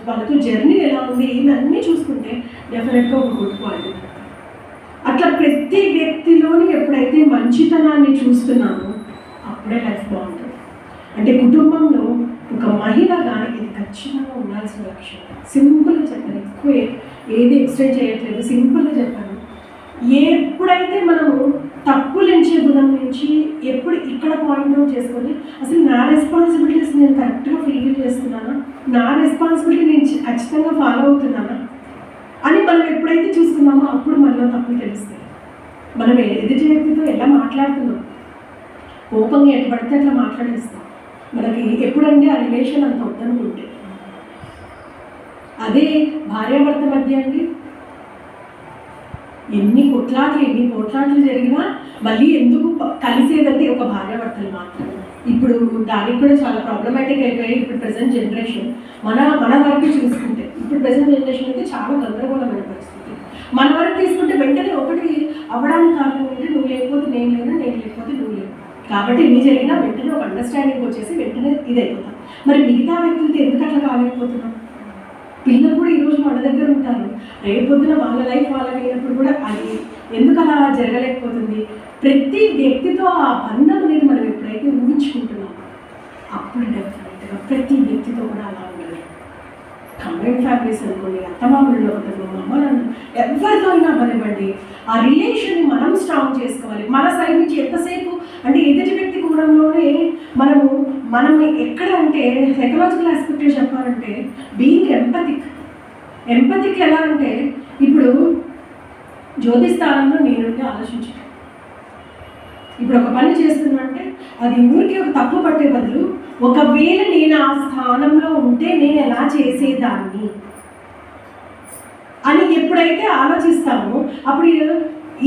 వాళ్ళతో జర్నీ ఎలా ఉంది, ఇవన్నీ చూసుకుంటే డెఫినెట్గా ఒక గుడ్ క్వాలిటీ. అట్లా ప్రతి వ్యక్తిలోని ఎప్పుడైతే మంచితనాన్ని చూస్తున్నామో అప్పుడే లైఫ్ బాగుంటుంది. అంటే కుటుంబంలో ఒక మహిళగా ఇది ఖచ్చితంగా ఉండాల్సిన లక్ష్యం. సింపుల్గా చెప్పాను, ఎక్కువ ఏది ఎక్స్టెండ్ చేయట్లేదు, సింపుల్గా చెప్పాను. ఎప్పుడైతే మనము తప్పులించే గుణం నుంచి ఎప్పుడు ఇక్కడ పాయింట్ అవుట్ చేసుకొని అసలు నా రెస్పాన్సిబిలిటీస్ నేను కరెక్ట్గా ఫీల్ చేస్తున్నానా, నా రెస్పాన్సిబిలిటీ నేను ఖచ్చితంగా ఫాలో అవుతున్నానా అని మనం ఎప్పుడైతే చూస్తున్నామో అప్పుడు మనలో తప్పులు తెలుస్తాయి. మనం ఎదుటి వ్యక్తితో ఎలా మాట్లాడుతున్నాం, కోపంగా ఎటు పడితే అట్లా మాట్లాడేస్తాం. మనకి ఎప్పుడంటే ఆ రిలేషన్ అంత వద్దనుకుంటే, అదే భార్యాభర్త మధ్య అండి ఎన్ని పోట్లాట్లు జరిగినా మళ్ళీ ఎందుకు కలిసేదంటే ఒక భార్యాభర్తలు మాత్రమే. ఇప్పుడు దానికి కూడా చాలా ప్రాబ్లమాటిక్ అయిపోయాయి. ఇప్పుడు ప్రజెంట్ జనరేషన్ మన వరకు చూసుకుంటే, ఇప్పుడు ప్రజెంట్ జనరేషన్ అయితే చాలా గందరగోళమైన పరిస్థితి. మన వరకు తీసుకుంటే వెంటనే ఒకటి అవ్వడానికి కారణం ఏంటంటే, నువ్వు లేకపోతే నేను లేను, నేను లేకపోతే నువ్వు లేవు. కాబట్టి ఎన్ని జరిగినా వెంటనే ఒక అండర్స్టాండింగ్ వచ్చేసి వెంటనే ఇది అయిపోతాం. మరి మిగతా వ్యక్తులతో ఎందుకు అట్లా కాలేకపోతున్నాం? పిల్లలు కూడా ఈరోజు మన దగ్గర ఉంటారు, రేపొద్దున వాళ్ళ లైఫ్ వాళ్ళకైనప్పుడు కూడా అది ఎందుకు అలా జరగలేకపోతుంది? ప్రతి వ్యక్తితో ఆ బంధం అనేది మనం ఎప్పుడైతే ఊహించుకుంటున్నామో అప్పుడు డెఫినెట్గా ప్రతి వ్యక్తితో కూడా అలా ఉండాలి. జాయింట్ ఫ్యామిలీస్ అనుకోండి, అత్తమామల్లో కుటుంబం, అమ్మ నాన్న ఎవరితో అయినా అవ్వనివ్వండి, ఆ రిలేషన్ని మనం స్ట్రాంగ్ చేసుకోవాలి. మన సైడ్ నుంచి ఎంతసేపు అంటే ఎదుటి వ్యక్తి కోణంలోనే మనం ఎక్కడ అంటే సైకలాజికల్ ఆస్పెక్ట్లో చెప్పాలంటే బీయింగ్ ఎంపతిక్ ఎలా అంటే ఇప్పుడు జ్యోతి స్థానంలో నేనుండి ఆలోచించాను. ఇప్పుడు ఒక పని చేస్తున్నా అంటే అది ఊరికి ఒక తప్పు పట్టే బదులు ఒకవేళ నేను ఆ స్థానంలో ఉంటే నేను ఎలా చేసేదాన్ని అని ఎప్పుడైతే ఆలోచిస్తామో అప్పుడు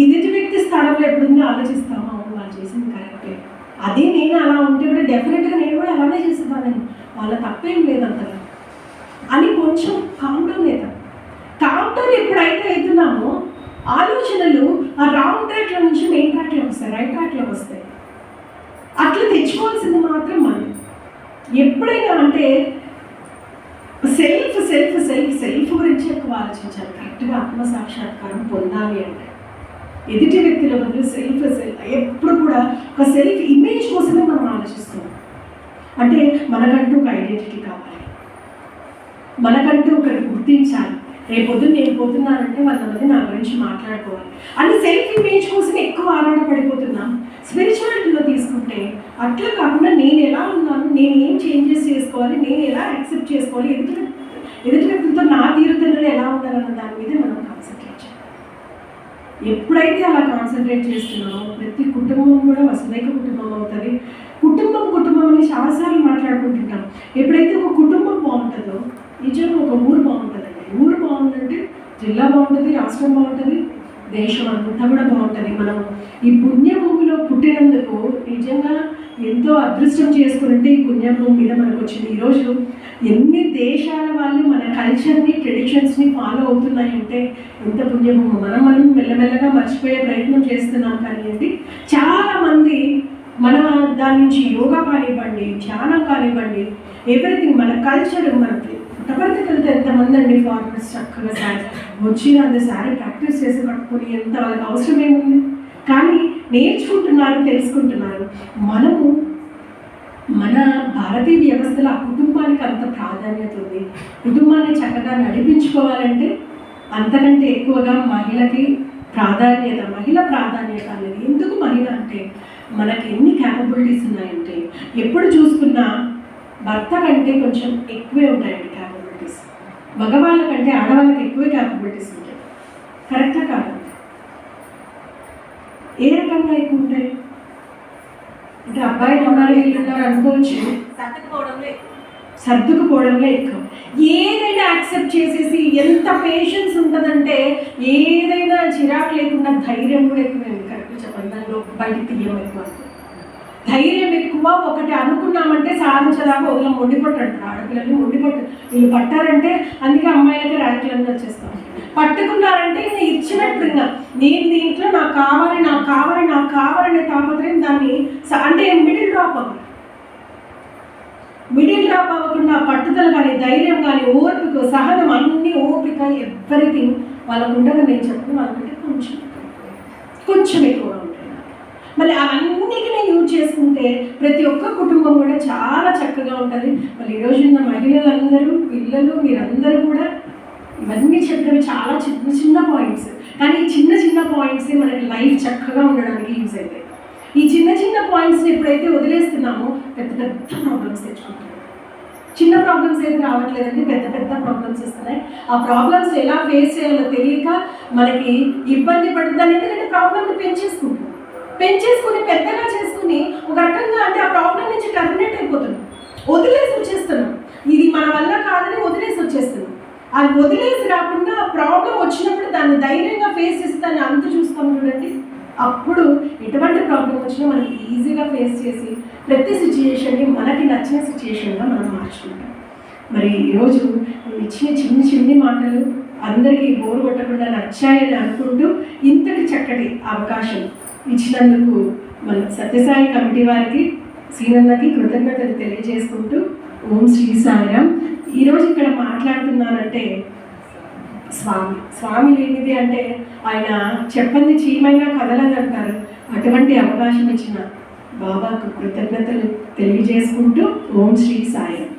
ఎదుటి వ్యక్తి స్థానంలో ఎప్పుడుందో ఆలోచిస్తామో అవును వాళ్ళు చేసింది కరెక్టే, అదే నేను అలా ఉంటే కూడా డెఫినెట్గా నేను కూడా అలానే చేసేదాన్ని, వాళ్ళ తప్పేం లేదంతగా అని కొంచెం కామ్ డౌన్ ఎప్పుడైతే అవుతున్నామో ఆలోచనలు ఆ రాంగ్ ట్రాక్లో నుంచి మెయిన్ ట్రాక్లో వస్తాయి, రైట్ ట్రాక్లో వస్తాయి. అట్లా తెచ్చుకోవాల్సింది మాత్రం మనం ఎప్పుడైనా అంటే సెల్ఫ్ గురించి ఎక్కువ ఆలోచించాలి. కరెక్ట్గా ఆత్మసాక్షాత్కారం పొందాలి అంటే ఎదుటి వ్యక్తిలో బదులు సెల్ఫ్ ఎప్పుడు కూడా ఒక సెల్ఫ్ ఇమేజ్ కోసమే మనం ఆలోచిస్తున్నాం. అంటే మనకంటూ ఒక ఐడెంటిటీ కావాలి, మనకంటూ ఒకటి గుర్తించాలి, రేపొద్దున నేను పోతున్నానంటే వాళ్ళ నా గురించి మాట్లాడుకోవాలి అని సెల్ఫ్ ఇమేజ్ కోసం ఎక్కువ ఆరాటపడిపోతున్నాం. స్పిరిచువాలిటీలో తీసుకుంటే అట్లా కాకుండా నేను ఎలా ఉన్నాను, నేను ఏం చేంజెస్ చేసుకోవాలి, నేను ఎలా యాక్సెప్ట్ చేసుకోవాలి, ఎదుటి వ్యక్తులతో నా తీరుతెన్నులు ఎలా ఉండాలన్న దాని మీద మనం కాన్సన్ట్రేట్ చేయాలి. ఎప్పుడైతే అలా కాన్సన్ట్రేట్ చేస్తున్నామో ప్రతి కుటుంబం కూడా వసుదైక కుటుంబం అవుతుంది. కుటుంబం అని చాలాసార్లు మాట్లాడుకుంటుంటాం. ఎప్పుడైతే ఒక కుటుంబం బాగుంటుందో నిజంగా ఒక ఊరు బాగుంటుందండి. ఊరు బాగుందంటే జిల్లా బాగుంటుంది, రాష్ట్రం బాగుంటుంది, దేశం అంతా కూడా బాగుంటుంది. మనం ఈ పుణ్యభూమిలో పుట్టినందుకు నిజంగా ఎంతో అదృష్టం చేసుకుంటే ఈ పుణ్యభూమి మీద మనకు వచ్చింది. ఈరోజు ఎన్ని దేశాల వాళ్ళు మన కల్చర్ని ట్రెడిషన్స్ని ఫాలో అవుతున్నాయంటే ఎంత పుణ్యభూమి. మనం మెల్లమెల్లగా మర్చిపోయే ప్రయత్నం చేస్తున్నాం. కానీ చాలామంది మన దాని నుంచి యోగా కానివ్వండి, ధ్యానం కానివ్వండి, ఎవ్రీథింగ్ మన కల్చర్ మనకి పుట్టపర్తికి వెళ్తే ఎంతమంది అండి ఫార్మర్స్ చక్కగా శారీ వచ్చిన శారీ ప్రాక్టీస్ చేసి పట్టుకొని ఎంత వాళ్ళకి అవసరం ఏముంది, కానీ నేర్చుకుంటున్నారు, తెలుసుకుంటున్నారు. మనము మన భారతీయ వ్యవస్థలో ఆ కుటుంబానికి అంత ప్రాధాన్యత ఉంది. కుటుంబాన్ని చక్కగా నడిపించుకోవాలంటే అంతకంటే ఎక్కువగా మహిళకి ప్రాధాన్యత, మహిళ ప్రాధాన్యత అనేది. ఎందుకు మహిళ అంటే మనకి ఎన్ని క్యాపబిలిటీస్ ఉన్నాయంటే ఎప్పుడు చూసుకున్నా భర్త కంటే కొంచెం ఎక్కువే ఉంటాయండి క్యాపబిలిటీస్. మగవాళ్ళ కంటే ఆడవాళ్ళకి ఎక్కువే క్యాపబిలిటీస్ ఉంటాయి. కరెక్టా కాదు? ఏ రకంగా ఎక్కువ ఉంటాయి అంటే అబ్బాయిలు ఉన్నారు, వీళ్ళు ఉన్నారు అనుకోవచ్చు, సర్దుకుపోవడంలో ఎక్కువ. ఏదైనా యాక్సెప్ట్ చేసేసి ఎంత పేషెన్స్ ఉంటుందంటే ఏదైనా చిరాకు లేకుండా ధైర్యం కూడా ఎక్కువ. కరెక్ట్గా చెప్పండి, దానిలో బయటకు తీయడం ఎక్కువ, ధైర్యం ఎక్కువ. ఒకటి అనుకున్నామంటే సాధించదాకా వదలం. మొండిపట్టు అంటారు ఆడపిల్లలు, మొండిపట్టు. వీళ్ళు పట్టారంటే అందుకే అమ్మాయిలకి ర్యాంకులన్నీ వచ్చేస్తాం. పట్టుకున్నారంటే ఇంకా ఇచ్చినట్టు ఇంకా నేను దీంట్లో నాకు కావాలనే తాపత్రయం దాన్ని అంటే మిడిల్ డ్రాప్ అవ్వకుండా పట్టుదల కానీ, ధైర్యం కానీ, ఓర్పిక, సహనం, అన్ని ఓపిక ఎవ్రీథింగ్ వాళ్ళకు ఉండగా నేను చెప్పిన వాళ్ళకంటే కొంచెం ఎక్కువగా ఉంటాయి. మళ్ళీ అవన్నిటినీ యూజ్ చేసుకుంటే ప్రతి ఒక్క కుటుంబం కూడా చాలా చక్కగా ఉంటుంది. మళ్ళీ ఈరోజు ఉన్న మహిళలందరూ, పిల్లలు, మీరందరూ కూడా ఇవన్నీ చెప్పినవి చాలా చిన్న పాయింట్స్. కానీ ఈ చిన్న పాయింట్సే మనకి లైఫ్ చక్కగా ఉండడానికి యూజ్ అవుతాయి. ఈ చిన్న పాయింట్స్ని ఎప్పుడైతే వదిలేస్తున్నామో పెద్ద ప్రాబ్లమ్స్ తెచ్చుకుంటాం. చిన్న ప్రాబ్లమ్స్ అయితే రావట్లేదండి, పెద్ద ప్రాబ్లమ్స్ వస్తున్నాయి. ఆ ప్రాబ్లమ్స్ ఎలా ఫేస్ చేయాలో తెలియక మనకి ఇబ్బంది పడుతుంది. ఎందుకంటే ప్రాబ్లమ్ని పెంచేసుకుని పెద్దగా చేసుకుని ఒక రకంగా అంటే ఆ ప్రాబ్లం నుంచి టర్మినేట్ అయిపోతున్నాం, వదిలేసి వచ్చేస్తున్నాం. ఇది మన వల్ల కాదని వదిలేసి వచ్చేస్తున్నాం. అది వదిలేసి రాకుండా ఆ ప్రాబ్లం వచ్చినప్పుడు దాన్ని ధైర్యంగా ఫేస్ చేస్తాను అంత చూస్తాం చూడండి. అప్పుడు ఎటువంటి ప్రాబ్లం వచ్చినా మనం ఈజీగా ఫేస్ చేసి ప్రతి సిచ్యుయేషన్ని మనకి నచ్చిన సిచ్యుయేషన్గా మనం మార్చుకుంటాం. మరి ఈరోజు ఇచ్చిన చిన్ని మాటలు అందరికీ బోరు కొట్టకుండా నచ్చాయని అనుకుంటూ ఇంతటి చక్కటి అవకాశం ఇచ్చినందుకు మన సత్యసాయి కమిటీ వారికి, శ్రీనన్నకి కృతజ్ఞతలు తెలియజేసుకుంటూ ఓం శ్రీ సాయిరామ్. ఈరోజు ఇక్కడ మాట్లాడుతున్నానంటే స్వామి లేనిది అంటే ఆయన చెప్పంది చీమైనా కదలదంటారు. అటువంటి అవకాశం ఇచ్చిన బాబాకు కృతజ్ఞతలు తెలియజేసుకుంటూ ఓం శ్రీ సాయిరామ్.